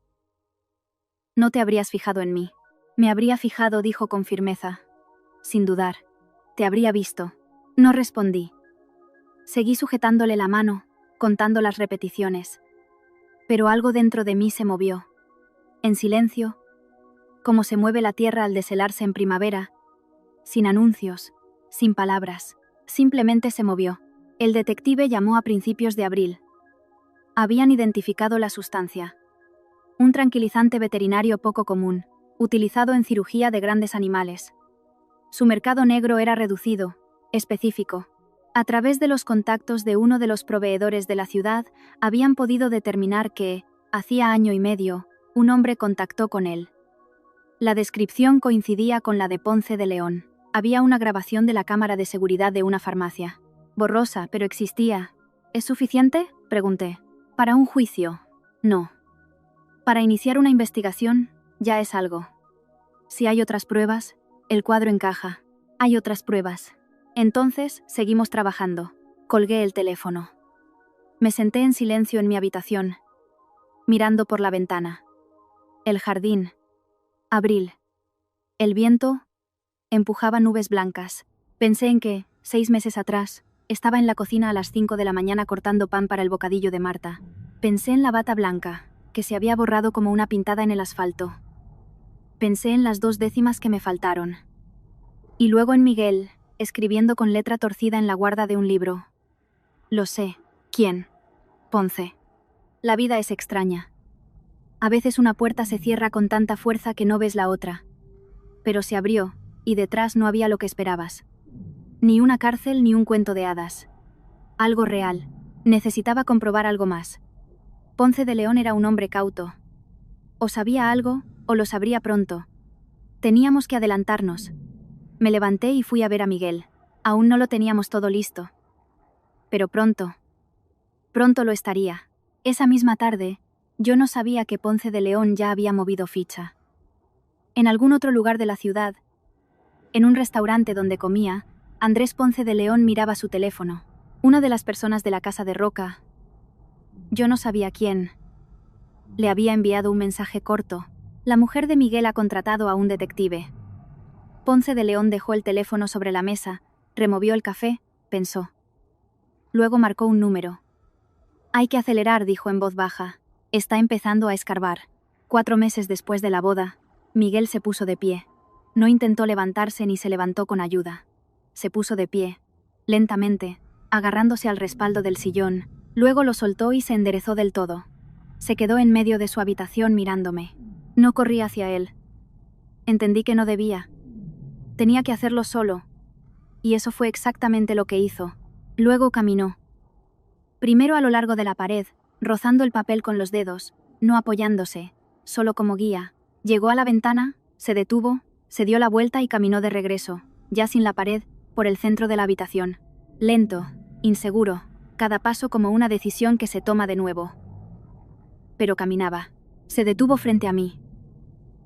No te habrías fijado en mí. Me habría fijado, dijo con firmeza. Sin dudar. Te habría visto. No respondí. Seguí sujetándole la mano, contando las repeticiones. Pero algo dentro de mí se movió. En silencio, como se mueve la tierra al deshelarse en primavera, sin anuncios, sin palabras, simplemente se movió. El detective llamó a principios de abril. Habían identificado la sustancia. Un tranquilizante veterinario poco común, utilizado en cirugía de grandes animales. Su mercado negro era reducido, específico. A través de los contactos de uno de los proveedores de la ciudad, habían podido determinar que, hacía año y medio, un hombre contactó con él. La descripción coincidía con la de Ponce de León. Había una grabación de la cámara de seguridad de una farmacia. Borrosa, pero existía. ¿Es suficiente?, pregunté. Para un juicio, no. Para iniciar una investigación, ya es algo. Si hay otras pruebas, el cuadro encaja. Hay otras pruebas. Entonces, seguimos trabajando. Colgué el teléfono. Me senté en silencio en mi habitación, mirando por la ventana. El jardín. Abril. El viento empujaba nubes blancas. Pensé en que, 6 meses atrás, estaba en la cocina a las 5 de la mañana cortando pan para el bocadillo de Marta. Pensé en la bata blanca, que se había borrado como una pintada en el asfalto. Pensé en las 2 décimas que me faltaron. Y luego en Miguel, escribiendo con letra torcida en la guarda de un libro. Lo sé. ¿Quién? Ponce. La vida es extraña. A veces una puerta se cierra con tanta fuerza que no ves la otra. Pero se abrió, y detrás no había lo que esperabas. Ni una cárcel ni un cuento de hadas. Algo real. Necesitaba comprobar algo más. Ponce de León era un hombre cauto. O sabía algo, o lo sabría pronto. Teníamos que adelantarnos. Me levanté y fui a ver a Miguel. Aún no lo teníamos todo listo. Pero pronto. Pronto lo estaría. Esa misma tarde, yo no sabía que Ponce de León ya había movido ficha. En algún otro lugar de la ciudad, en un restaurante donde comía, Andrés Ponce de León miraba su teléfono. Una de las personas de la casa de Roca, yo no sabía quién, le había enviado un mensaje corto. La mujer de Miguel ha contratado a un detective. Ponce de León dejó el teléfono sobre la mesa, removió el café, pensó. Luego marcó un número. Hay que acelerar, dijo en voz baja. Está empezando a escarbar. 4 meses después de la boda, Miguel se puso de pie. No intentó levantarse ni se levantó con ayuda. Se puso de pie, lentamente, agarrándose al respaldo del sillón, luego lo soltó y se enderezó del todo. Se quedó en medio de su habitación mirándome. No corrí hacia él. Entendí que no debía. Tenía que hacerlo solo. Y eso fue exactamente lo que hizo. Luego caminó. Primero a lo largo de la pared, rozando el papel con los dedos, no apoyándose, solo como guía. Llegó a la ventana, se detuvo, se dio la vuelta y caminó de regreso, ya sin la pared, por el centro de la habitación. Lento, inseguro, cada paso como una decisión que se toma de nuevo. Pero caminaba. Se detuvo frente a mí.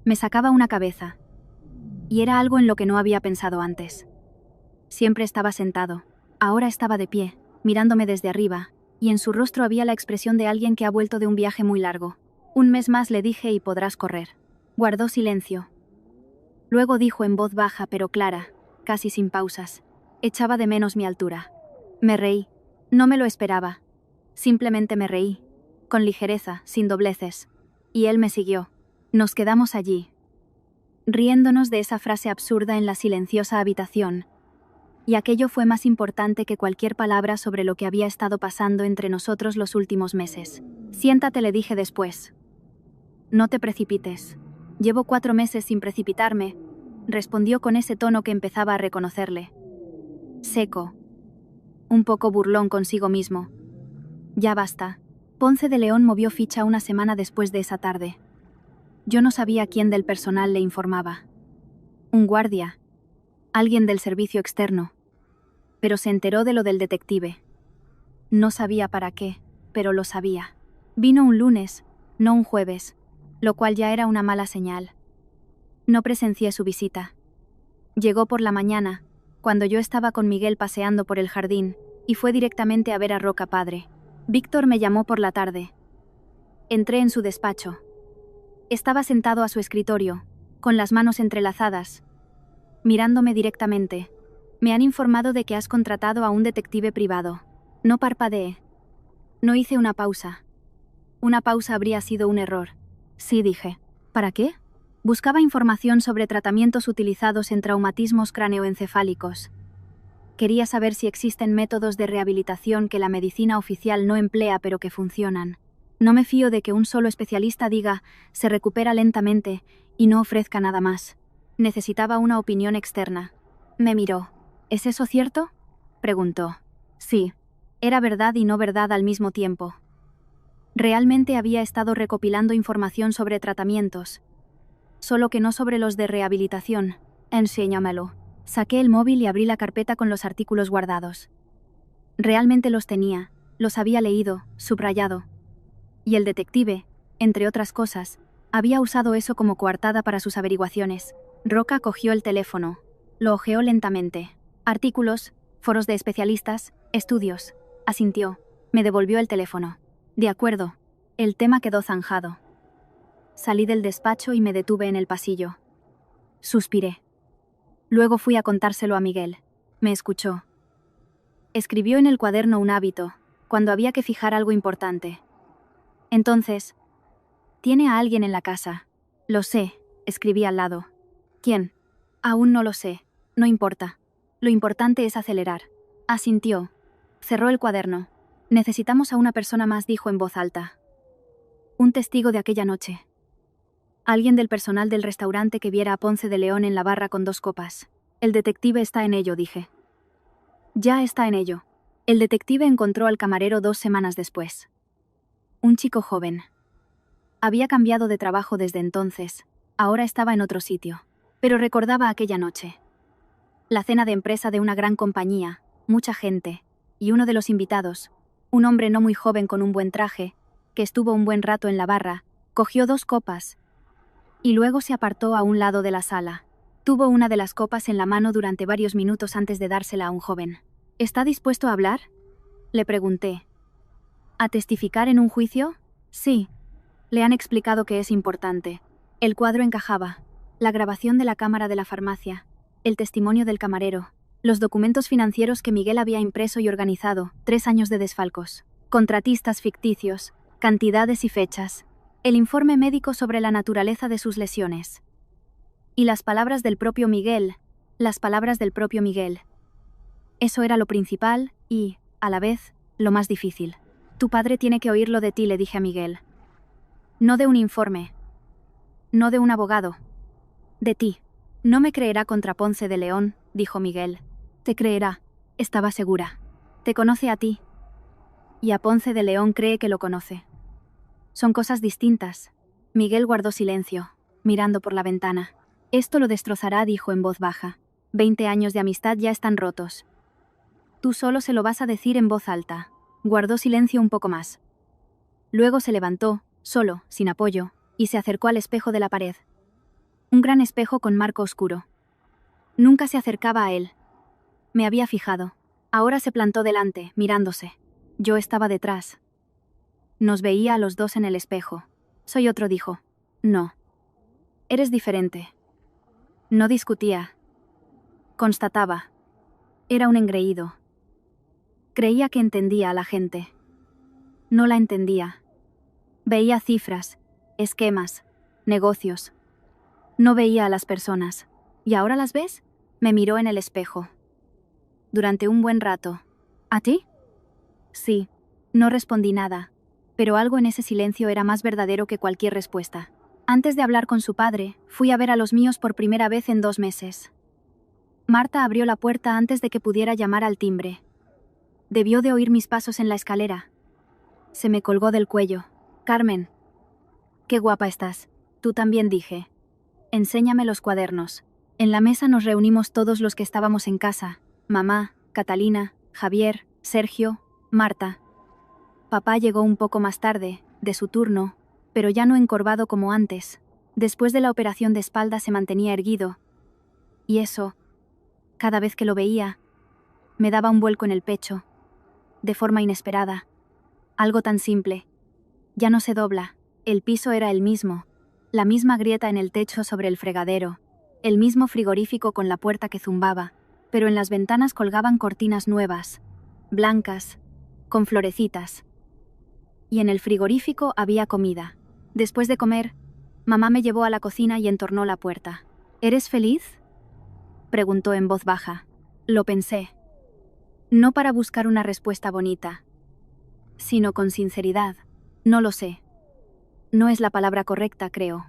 Me sacaba una cabeza. Y era algo en lo que no había pensado antes. Siempre estaba sentado. Ahora estaba de pie, mirándome desde arriba, y en su rostro había la expresión de alguien que ha vuelto de un viaje muy largo. 1 mes más, le dije, y podrás correr. Guardó silencio. Luego dijo en voz baja pero clara, casi sin pausas. Echaba de menos mi altura. Me reí. No me lo esperaba. Simplemente me reí. Con ligereza, sin dobleces. Y él me siguió. Nos quedamos allí, riéndonos de esa frase absurda en la silenciosa habitación. Y aquello fue más importante que cualquier palabra sobre lo que había estado pasando entre nosotros los últimos meses. Siéntate, le dije después. No te precipites. Llevo 4 meses sin precipitarme, respondió con ese tono que empezaba a reconocerle. Seco. Un poco burlón consigo mismo. Ya basta. Ponce de León movió ficha 1 semana después de esa tarde. Yo no sabía quién del personal le informaba. Un guardia. Alguien del servicio externo. Pero se enteró de lo del detective. No sabía para qué, pero lo sabía. Vino un lunes, no un jueves, lo cual ya era una mala señal. No presencié su visita. Llegó por la mañana, cuando yo estaba con Miguel paseando por el jardín, y fue directamente a ver a Roca padre. Víctor me llamó por la tarde. Entré en su despacho. Estaba sentado a su escritorio, con las manos entrelazadas, mirándome directamente. Me han informado de que has contratado a un detective privado. No parpadeé. No hice una pausa. Una pausa habría sido un error. Sí, dije. ¿Para qué? Buscaba información sobre tratamientos utilizados en traumatismos craneoencefálicos. Quería saber si existen métodos de rehabilitación que la medicina oficial no emplea pero que funcionan. No me fío de que un solo especialista diga, se recupera lentamente, y no ofrezca nada más. Necesitaba una opinión externa. Me miró. ¿Es eso cierto?, preguntó. Sí, era verdad y no verdad al mismo tiempo. Realmente había estado recopilando información sobre tratamientos, solo que no sobre los de rehabilitación. Enséñamelo. Saqué el móvil y abrí la carpeta con los artículos guardados. Realmente los tenía, los había leído, subrayado. Y el detective, entre otras cosas, había usado eso como coartada para sus averiguaciones. Roca cogió el teléfono. Lo hojeó lentamente. Artículos, foros de especialistas, estudios. Asintió. Me devolvió el teléfono. De acuerdo. El tema quedó zanjado. Salí del despacho y me detuve en el pasillo. Suspiré. Luego fui a contárselo a Miguel. Me escuchó. Escribió en el cuaderno un hábito, cuando había que fijar algo importante. Entonces, ¿tiene a alguien en la casa? Lo sé, escribí al lado. ¿Quién? Aún no lo sé. No importa. Lo importante es acelerar. Asintió. Cerró el cuaderno. Necesitamos a una persona más, dijo en voz alta. Un testigo de aquella noche. Alguien del personal del restaurante que viera a Ponce de León en la barra con 2 copas. El detective está en ello, dije. Ya está en ello. El detective encontró al camarero 2 semanas después. Un chico joven. Había cambiado de trabajo desde entonces. Ahora estaba en otro sitio. Pero recordaba aquella noche. La cena de empresa de una gran compañía, mucha gente, y uno de los invitados, un hombre no muy joven con un buen traje, que estuvo un buen rato en la barra, cogió 2 copas y luego se apartó a un lado de la sala. Tuvo una de las copas en la mano durante varios minutos antes de dársela a un joven. ¿Está dispuesto a hablar?, le pregunté. ¿A testificar en un juicio? Sí. Le han explicado que es importante. El cuadro encajaba. La grabación de la cámara de la farmacia. El testimonio del camarero. Los documentos financieros que Miguel había impreso y organizado. 3 años de desfalcos. Contratistas ficticios. Cantidades y fechas. El informe médico sobre la naturaleza de sus lesiones. Y las palabras del propio Miguel. Las palabras del propio Miguel. Eso era lo principal y, a la vez, lo más difícil. Tu padre tiene que oírlo de ti, le dije a Miguel. No de un informe. No de un abogado. De ti. No me creerá contra Ponce de León, dijo Miguel. Te creerá, estaba segura. Te conoce a ti. Y a Ponce de León cree que lo conoce. Son cosas distintas. Miguel guardó silencio, mirando por la ventana. Esto lo destrozará, dijo en voz baja. 20 años de amistad ya están rotos. Tú solo se lo vas a decir en voz alta. Guardó silencio un poco más. Luego se levantó, solo, sin apoyo, y se acercó al espejo de la pared. Un gran espejo con marco oscuro. Nunca se acercaba a él. Me había fijado. Ahora se plantó delante, mirándose. Yo estaba detrás. Nos veía a los 2 en el espejo. Soy otro, dijo. No. Eres diferente. No discutía. Constataba. Era un engreído. Creía que entendía a la gente. No la entendía. Veía cifras, esquemas, negocios. No veía a las personas. ¿Y ahora las ves? Me miró en el espejo. Durante un buen rato. ¿A ti? Sí. No respondí nada, pero algo en ese silencio era más verdadero que cualquier respuesta. Antes de hablar con su padre, fui a ver a los míos por primera vez en 2 meses. Marta abrió la puerta antes de que pudiera llamar al timbre. Debió de oír mis pasos en la escalera. Se me colgó del cuello. Carmen. Qué guapa estás. Tú también, dije. Enséñame los cuadernos. En la mesa nos reunimos todos los que estábamos en casa. Mamá, Catalina, Javier, Sergio, Marta. Papá llegó un poco más tarde, de su turno, pero ya no encorvado como antes. Después de la operación de espalda se mantenía erguido. Y eso, cada vez que lo veía, me daba un vuelco en el pecho, de forma inesperada. Algo tan simple. Ya no se dobla. El piso era el mismo. La misma grieta en el techo sobre el fregadero. El mismo frigorífico con la puerta que zumbaba. Pero en las ventanas colgaban cortinas nuevas, blancas, con florecitas. Y en el frigorífico había comida. Después de comer, mamá me llevó a la cocina y entornó la puerta. ¿Eres feliz?, preguntó en voz baja. Lo pensé. No para buscar una respuesta bonita, sino con sinceridad. No lo sé. No es la palabra correcta, creo.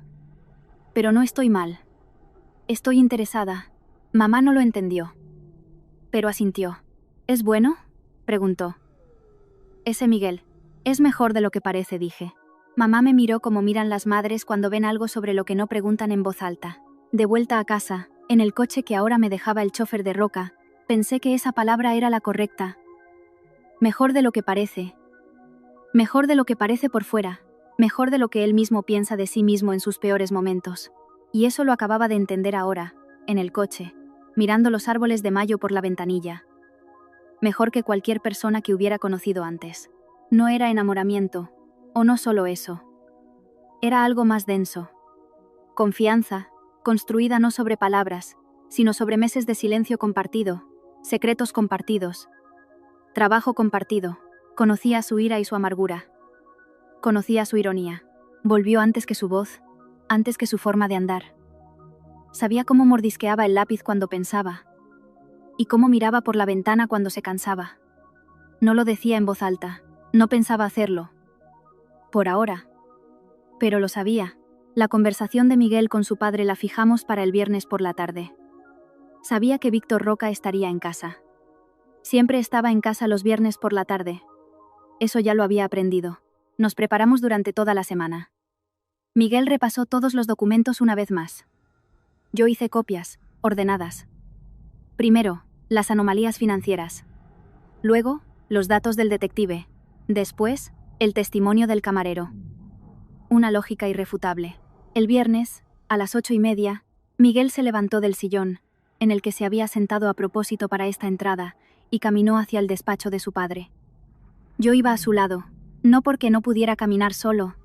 Pero no estoy mal. Estoy interesada. Mamá no lo entendió, pero asintió. ¿Es bueno?, preguntó. Ese Miguel. Es mejor de lo que parece, dije. Mamá me miró como miran las madres cuando ven algo sobre lo que no preguntan en voz alta. De vuelta a casa, en el coche que ahora me dejaba el chofer de Roca, pensé que esa palabra era la correcta. Mejor de lo que parece. Mejor de lo que parece por fuera. Mejor de lo que él mismo piensa de sí mismo en sus peores momentos. Y eso lo acababa de entender ahora, en el coche, mirando los árboles de mayo por la ventanilla. Mejor que cualquier persona que hubiera conocido antes. No era enamoramiento, o no solo eso. Era algo más denso. Confianza, construida no sobre palabras, sino sobre meses de silencio compartido, secretos compartidos, trabajo compartido. Conocía su ira y su amargura. Conocía su ironía. Volvió antes que su voz, antes que su forma de andar. Sabía cómo mordisqueaba el lápiz cuando pensaba, y cómo miraba por la ventana cuando se cansaba. No lo decía en voz alta, no pensaba hacerlo. Por ahora. Pero lo sabía. La conversación de Miguel con su padre la fijamos para el viernes por la tarde. Sabía que Víctor Roca estaría en casa. Siempre estaba en casa los viernes por la tarde. Eso ya lo había aprendido. Nos preparamos durante toda la semana. Miguel repasó todos los documentos una vez más. Yo hice copias, ordenadas. Primero, las anomalías financieras. Luego, los datos del detective. Después, el testimonio del camarero. Una lógica irrefutable. El viernes, a las 8:30, Miguel se levantó del sillón, en el que se había sentado a propósito para esta entrada, y caminó hacia el despacho de su padre. Yo iba a su lado, no porque no pudiera caminar solo,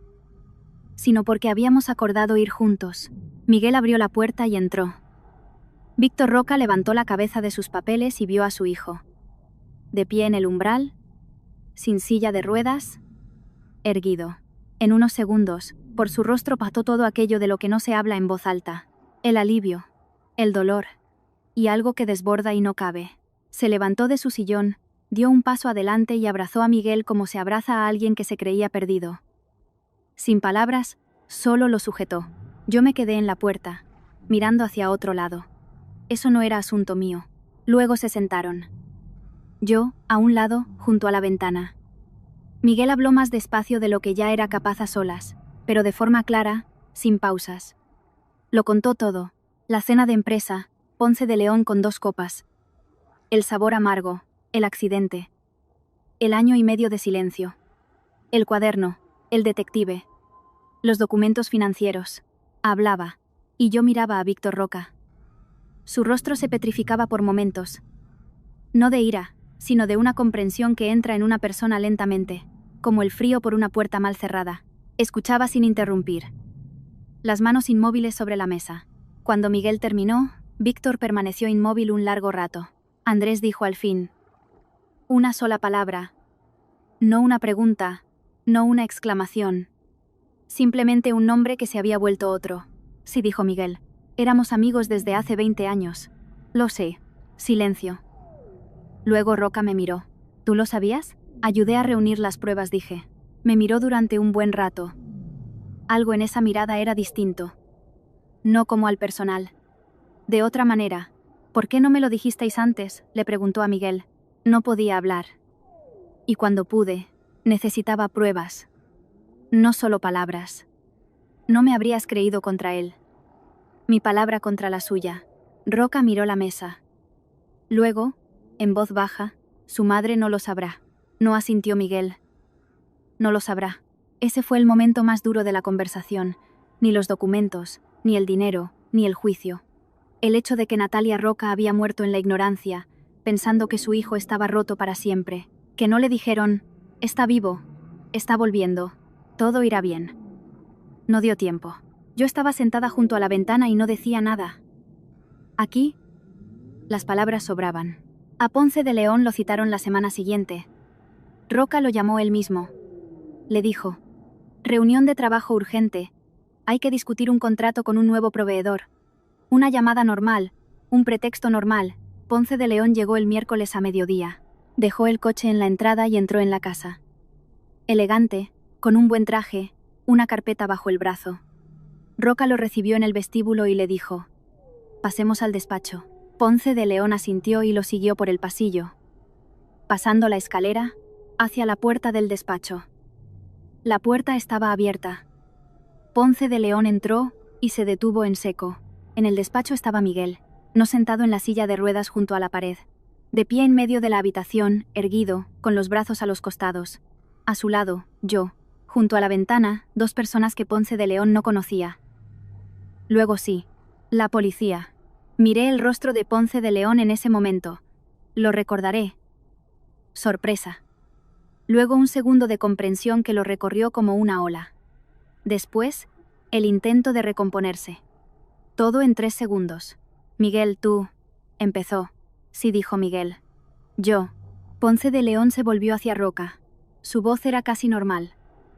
sino porque habíamos acordado ir juntos. Miguel abrió la puerta y entró. Víctor Roca levantó la cabeza de sus papeles y vio a su hijo. De pie en el umbral, sin silla de ruedas, erguido. En unos segundos, por su rostro pasó todo aquello de lo que no se habla en voz alta. El alivio, el dolor, y algo que desborda y no cabe. Se levantó de su sillón, dio un paso adelante y abrazó a Miguel como se abraza a alguien que se creía perdido. Sin palabras, solo lo sujetó. Yo me quedé en la puerta, mirando hacia otro lado. Eso no era asunto mío. Luego se sentaron. Yo, a un lado, junto a la ventana. Miguel habló más despacio de lo que ya era capaz a solas, pero de forma clara, sin pausas. Lo contó todo: la cena de empresa, Ponce de León con 2 copas. El sabor amargo, el accidente. El año y medio de silencio. El cuaderno, el detective. Los documentos financieros. Hablaba, y yo miraba a Víctor Roca. Su rostro se petrificaba por momentos. No de ira, sino de una comprensión que entra en una persona lentamente, como el frío por una puerta mal cerrada. Escuchaba sin interrumpir. Las manos inmóviles sobre la mesa. Cuando Miguel terminó, Víctor permaneció inmóvil un largo rato. Andrés dijo al fin: una sola palabra. No una pregunta, no una exclamación. Simplemente un nombre que se había vuelto otro. Sí, dijo Miguel. Éramos amigos desde hace 20 años. Lo sé. Silencio. Luego Roca me miró. ¿Tú lo sabías? Ayudé a reunir las pruebas, dije. Me miró durante un buen rato. Algo en esa mirada era distinto. No como al personal. De otra manera. ¿Por qué no me lo dijisteis antes?, le preguntó a Miguel. No podía hablar. Y cuando pude, necesitaba pruebas. No solo palabras. No me habrías creído contra él. Mi palabra contra la suya. Roca miró la mesa. Luego, en voz baja: su madre no lo sabrá. No asintió Miguel. No lo sabrá. Ese fue el momento más duro de la conversación. Ni los documentos, ni el dinero, ni el juicio. El hecho de que Natalia Roca había muerto en la ignorancia, pensando que su hijo estaba roto para siempre. Que no le dijeron: está vivo, está volviendo, todo irá bien. No dio tiempo. Yo estaba sentada junto a la ventana y no decía nada. Aquí, las palabras sobraban. A Ponce de León lo citaron la semana siguiente. Roca lo llamó él mismo. Le dijo: reunión de trabajo urgente. Hay que discutir un contrato con un nuevo proveedor. Una llamada normal, un pretexto normal. Ponce de León llegó el miércoles a mediodía. Dejó el coche en la entrada y entró en la casa. Elegante, con un buen traje, una carpeta bajo el brazo. Roca lo recibió en el vestíbulo y le dijo: pasemos al despacho. Ponce de León asintió y lo siguió por el pasillo. pasando la escalera, hacia la puerta del despacho. La puerta estaba abierta. Ponce de León entró y se detuvo en seco. En el despacho estaba Miguel, no sentado en la silla de ruedas junto a la pared. De pie en medio de la habitación, erguido, con los brazos a los costados. A su lado, yo, junto a la ventana, dos personas que Ponce de León no conocía. Luego sí, la policía. Miré el rostro de Ponce de León en ese momento. Lo recordaré. Sorpresa. Luego un segundo de comprensión que lo recorrió como una ola. Después, el intento de recomponerse. Todo en 3 segundos. Miguel, tú... Empezó. Sí, dijo Miguel. Yo. Ponce de León se volvió hacia Roca. Su voz era casi normal.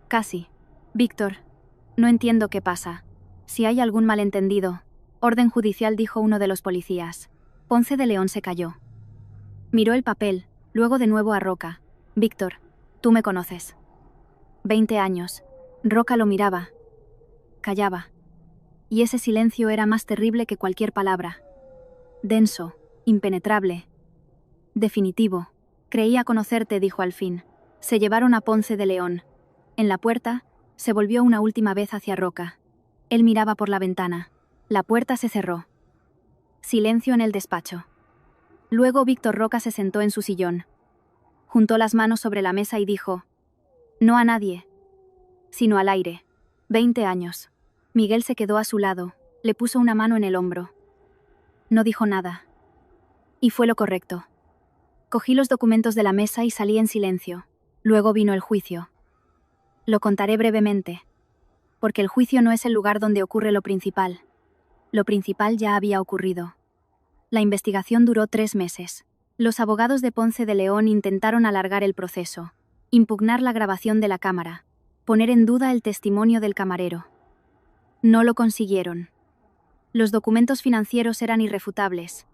Casi. Víctor. No entiendo qué pasa. Si hay algún malentendido. Orden judicial, dijo uno de los policías. Ponce de León se calló. Miró el papel, luego de nuevo a Roca. Víctor, tú me conoces. 20 años. Roca lo miraba. Callaba. Y ese silencio era más terrible que cualquier palabra. Denso, impenetrable. Definitivo. Creía conocerte, dijo al fin. Se llevaron a Ponce de León. En la puerta, se volvió una última vez hacia Roca. Él miraba por la ventana. La puerta se cerró. Silencio en el despacho. Luego Víctor Roca se sentó en su sillón. Juntó las manos sobre la mesa y dijo: no a nadie, sino al aire. 20 años. Miguel se quedó a su lado, le puso una mano en el hombro. No dijo nada. Y fue lo correcto. Cogí los documentos de la mesa y salí en silencio. Luego vino el juicio. Lo contaré brevemente, porque el juicio no es el lugar donde ocurre lo principal. Lo principal ya había ocurrido. La investigación duró 3 meses. Los abogados de Ponce de León intentaron alargar el proceso, impugnar la grabación de la cámara, poner en duda el testimonio del camarero. No lo consiguieron. Los documentos financieros eran irrefutables.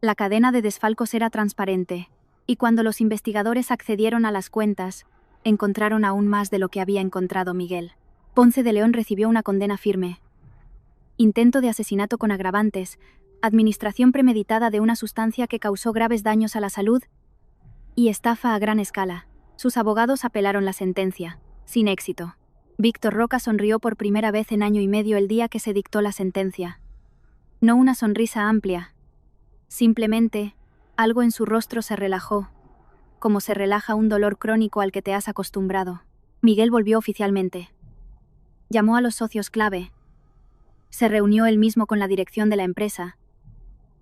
La cadena de desfalcos era transparente, y cuando los investigadores accedieron a las cuentas, encontraron aún más de lo que había encontrado Miguel. Ponce de León recibió una condena firme. Intento de asesinato con agravantes, administración premeditada de una sustancia que causó graves daños a la salud y estafa a gran escala. Sus abogados apelaron la sentencia, sin éxito. Víctor Roca sonrió por primera vez en año y medio el día que se dictó la sentencia. No una sonrisa amplia. Simplemente, algo en su rostro se relajó, como se relaja un dolor crónico al que te has acostumbrado. Miguel volvió oficialmente. Llamó a los socios clave. Se reunió él mismo con la dirección de la empresa.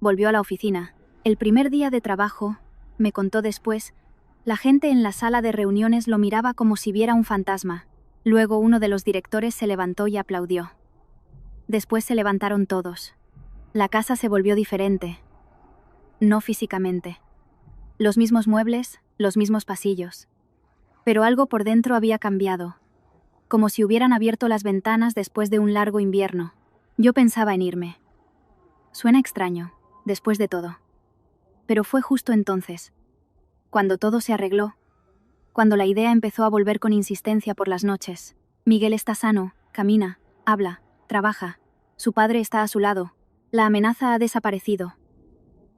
Volvió a la oficina. El primer día de trabajo, me contó después, la gente en la sala de reuniones lo miraba como si viera un fantasma. Luego uno de los directores se levantó y aplaudió. Después se levantaron todos. La casa se volvió diferente. No físicamente. Los mismos muebles, los mismos pasillos. Pero algo por dentro había cambiado. Como si hubieran abierto las ventanas después de un largo invierno. Yo pensaba en irme. Suena extraño, después de todo. Pero fue justo entonces, cuando todo se arregló, cuando la idea empezó a volver con insistencia por las noches. Miguel está sano, camina, habla, trabaja. Su padre está a su lado. La amenaza ha desaparecido.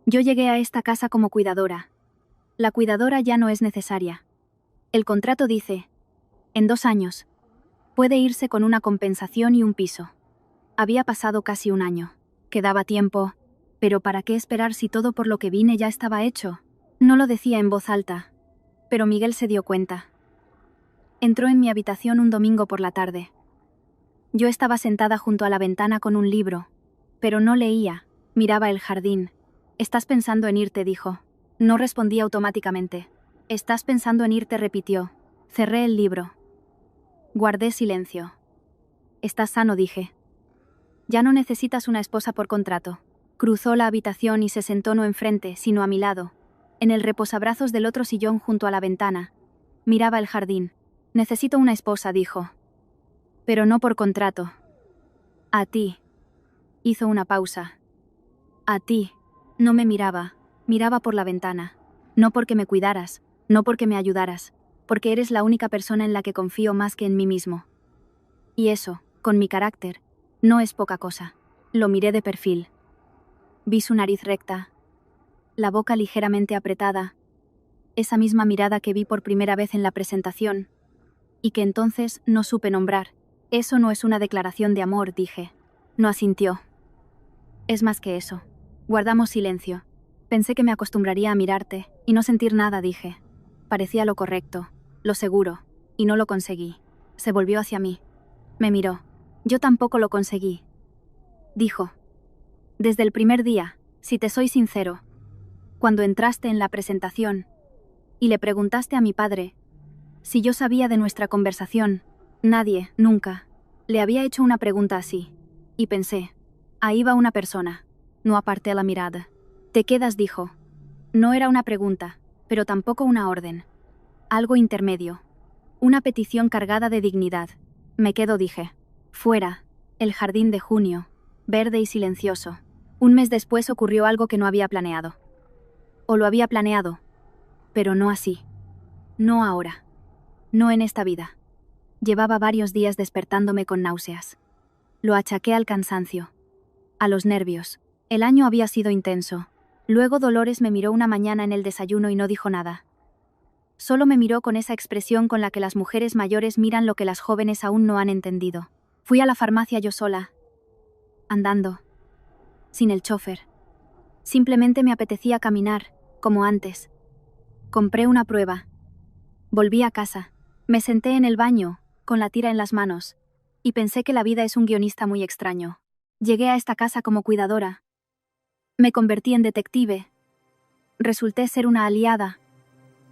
Yo llegué a esta casa como cuidadora. La cuidadora ya no es necesaria. El contrato dice, en 2 años, puede irse con una compensación y un piso. Había pasado casi 1 año. Quedaba tiempo, pero ¿para qué esperar si todo por lo que vine ya estaba hecho? No lo decía en voz alta, pero Miguel se dio cuenta. Entró en mi habitación un domingo por la tarde. Yo estaba sentada junto a la ventana con un libro, pero no leía, miraba el jardín. «¿Estás pensando en irte?», dijo. No respondí automáticamente. «¿Estás pensando en irte?», repitió. Cerré el libro. Guardé silencio. «¿Estás sano?», dije. «Ya no necesitas una esposa por contrato». Cruzó la habitación y se sentó no enfrente, sino a mi lado, en el reposabrazos del otro sillón junto a la ventana. Miraba el jardín. «Necesito una esposa», dijo. «Pero no por contrato. A ti». Hizo una pausa. «A ti». No me miraba, miraba por la ventana. No porque me cuidaras, no porque me ayudaras, porque eres la única persona en la que confío más que en mí mismo. Y eso, con mi carácter, no es poca cosa. Lo miré de perfil. Vi su nariz recta, la boca ligeramente apretada, esa misma mirada que vi por primera vez en la presentación, y que entonces no supe nombrar. Eso no es una declaración de amor, dije. No asintió. Es más que eso. Guardamos silencio. Pensé que me acostumbraría a mirarte y no sentir nada, dije. Parecía lo correcto, lo seguro, y no lo conseguí. Se volvió hacia mí. Me miró. Yo tampoco lo conseguí. Dijo. Desde el primer día, si te soy sincero, cuando entraste en la presentación y le preguntaste a mi padre si yo sabía de nuestra conversación, nadie, nunca, le había hecho una pregunta así. Y pensé, ahí va una persona. No aparté la mirada. Te quedas, dijo. No era una pregunta, pero tampoco una orden. Algo intermedio. Una petición cargada de dignidad. Me quedo, dije. Fuera, el jardín de junio, verde y silencioso. Un mes después ocurrió algo que no había planeado. O lo había planeado, pero no así. No ahora. No en esta vida. Llevaba varios días despertándome con náuseas. Lo achaqué al cansancio. A los nervios. El año había sido intenso. Luego Dolores me miró una mañana en el desayuno y no dijo nada. Solo me miró con esa expresión con la que las mujeres mayores miran lo que las jóvenes aún no han entendido. Fui a la farmacia yo sola. Andando. Sin el chofer. Simplemente me apetecía caminar, como antes. Compré una prueba. Volví a casa. Me senté en el baño, con la tira en las manos, y pensé que la vida es un guionista muy extraño. Llegué a esta casa como cuidadora. Me convertí en detective. Resulté ser una aliada.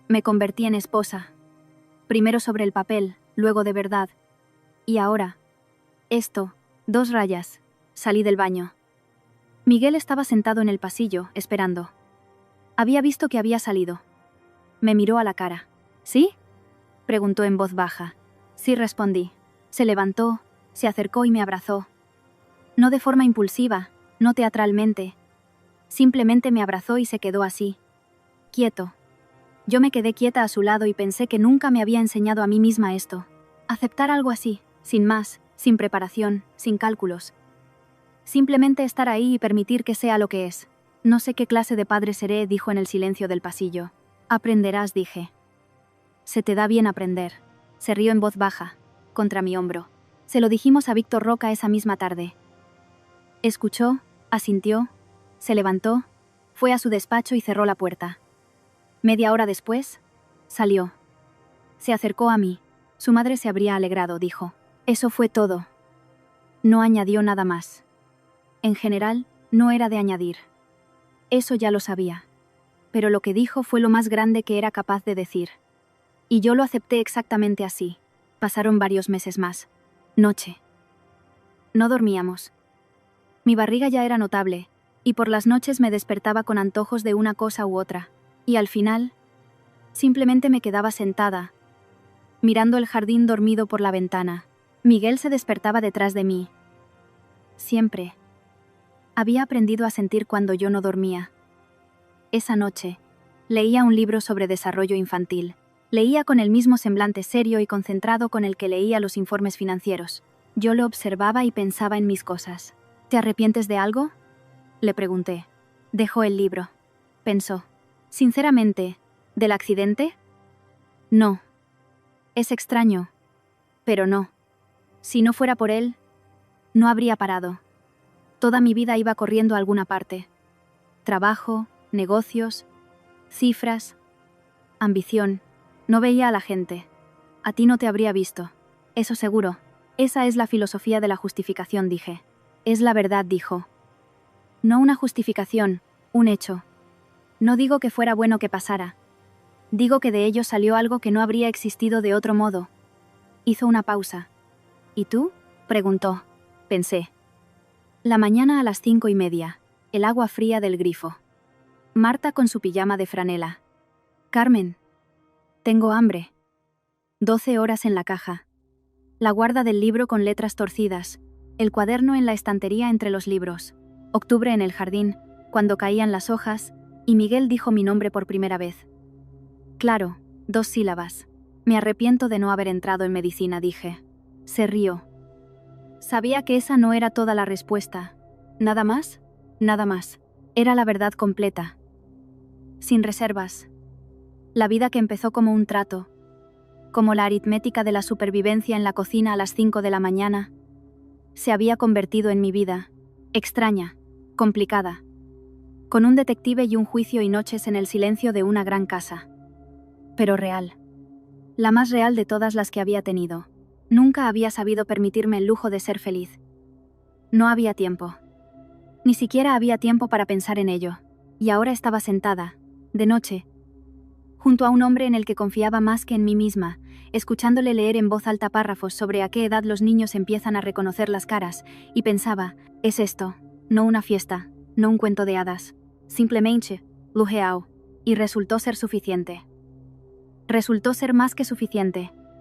Me convertí en esposa. Primero sobre el papel, luego de verdad. Y ahora, esto, 2 rayas. Salí del baño. Miguel estaba sentado en el pasillo, esperando. Había visto que había salido. Me miró a la cara. ¿Sí?, preguntó en voz baja. Sí, respondí. Se levantó, se acercó y me abrazó. No de forma impulsiva, no teatralmente. Simplemente me abrazó y se quedó así. Quieto. Yo me quedé quieta a su lado y pensé que nunca me había enseñado a mí misma esto. Aceptar algo así, sin más, sin preparación, sin cálculos. Simplemente estar ahí y permitir que sea lo que es. No sé qué clase de padre seré, dijo en el silencio del pasillo. Aprenderás, dije. Se te da bien aprender. Se rió en voz baja, contra mi hombro. Se lo dijimos a Víctor Roca esa misma tarde. Escuchó, asintió, se levantó, fue a su despacho y cerró la puerta. Media hora después, salió. Se acercó a mí. Su madre se habría alegrado, dijo. Eso fue todo. No añadió nada más. En general, no era de añadir. Eso ya lo sabía. Pero lo que dijo fue lo más grande que era capaz de decir. Y yo lo acepté exactamente así. Pasaron varios meses más. Noche. No dormíamos. Mi barriga ya era notable, y por las noches me despertaba con antojos de una cosa u otra. Y al final, simplemente me quedaba sentada, mirando el jardín dormido por la ventana. Miguel se despertaba detrás de mí. Siempre. Había aprendido a sentir cuando yo no dormía. Esa noche, leía un libro sobre desarrollo infantil. Leía con el mismo semblante serio y concentrado con el que leía los informes financieros. Yo lo observaba y pensaba en mis cosas. ¿Te arrepientes de algo?, le pregunté. Dejó el libro. Pensó. Sinceramente, ¿del accidente? No. Es extraño. Pero no. Si no fuera por él, no habría parado. Toda mi vida iba corriendo a alguna parte. Trabajo, negocios, cifras, ambición. No veía a la gente. A ti no te habría visto. Eso seguro. Esa es la filosofía de la justificación, dije. Es la verdad, dijo. No una justificación, un hecho. No digo que fuera bueno que pasara. Digo que de ello salió algo que no habría existido de otro modo. Hizo una pausa. ¿Y tú?, preguntó. Pensé. La mañana a las 5:30. El agua fría del grifo. Marta con su pijama de franela. Carmen. Tengo hambre. 12 horas en la caja. La guarda del libro con letras torcidas. El cuaderno en la estantería entre los libros. Octubre en el jardín, cuando caían las hojas, y Miguel dijo mi nombre por primera vez. Claro, 2 sílabas. Me arrepiento de no haber entrado en medicina, dije. Se rió. Sabía que esa no era toda la respuesta. ¿Nada más? Nada más. Era la verdad completa. Sin reservas. La vida que empezó como un trato, como la aritmética de la supervivencia en la cocina a las 5 de la mañana, se había convertido en mi vida, extraña, complicada, con un detective y un juicio y noches en el silencio de una gran casa. Pero real. La más real de todas las que había tenido. Nunca había sabido permitirme el lujo de ser feliz. No había tiempo. Ni siquiera había tiempo para pensar en ello. Y ahora estaba sentada, de noche, junto a un hombre en el que confiaba más que en mí misma, escuchándole leer en voz alta párrafos sobre a qué edad los niños empiezan a reconocer las caras, y pensaba, es esto, no una fiesta, no un cuento de hadas, simplemente, lujeao, y resultó ser suficiente. Resultó ser más que suficiente.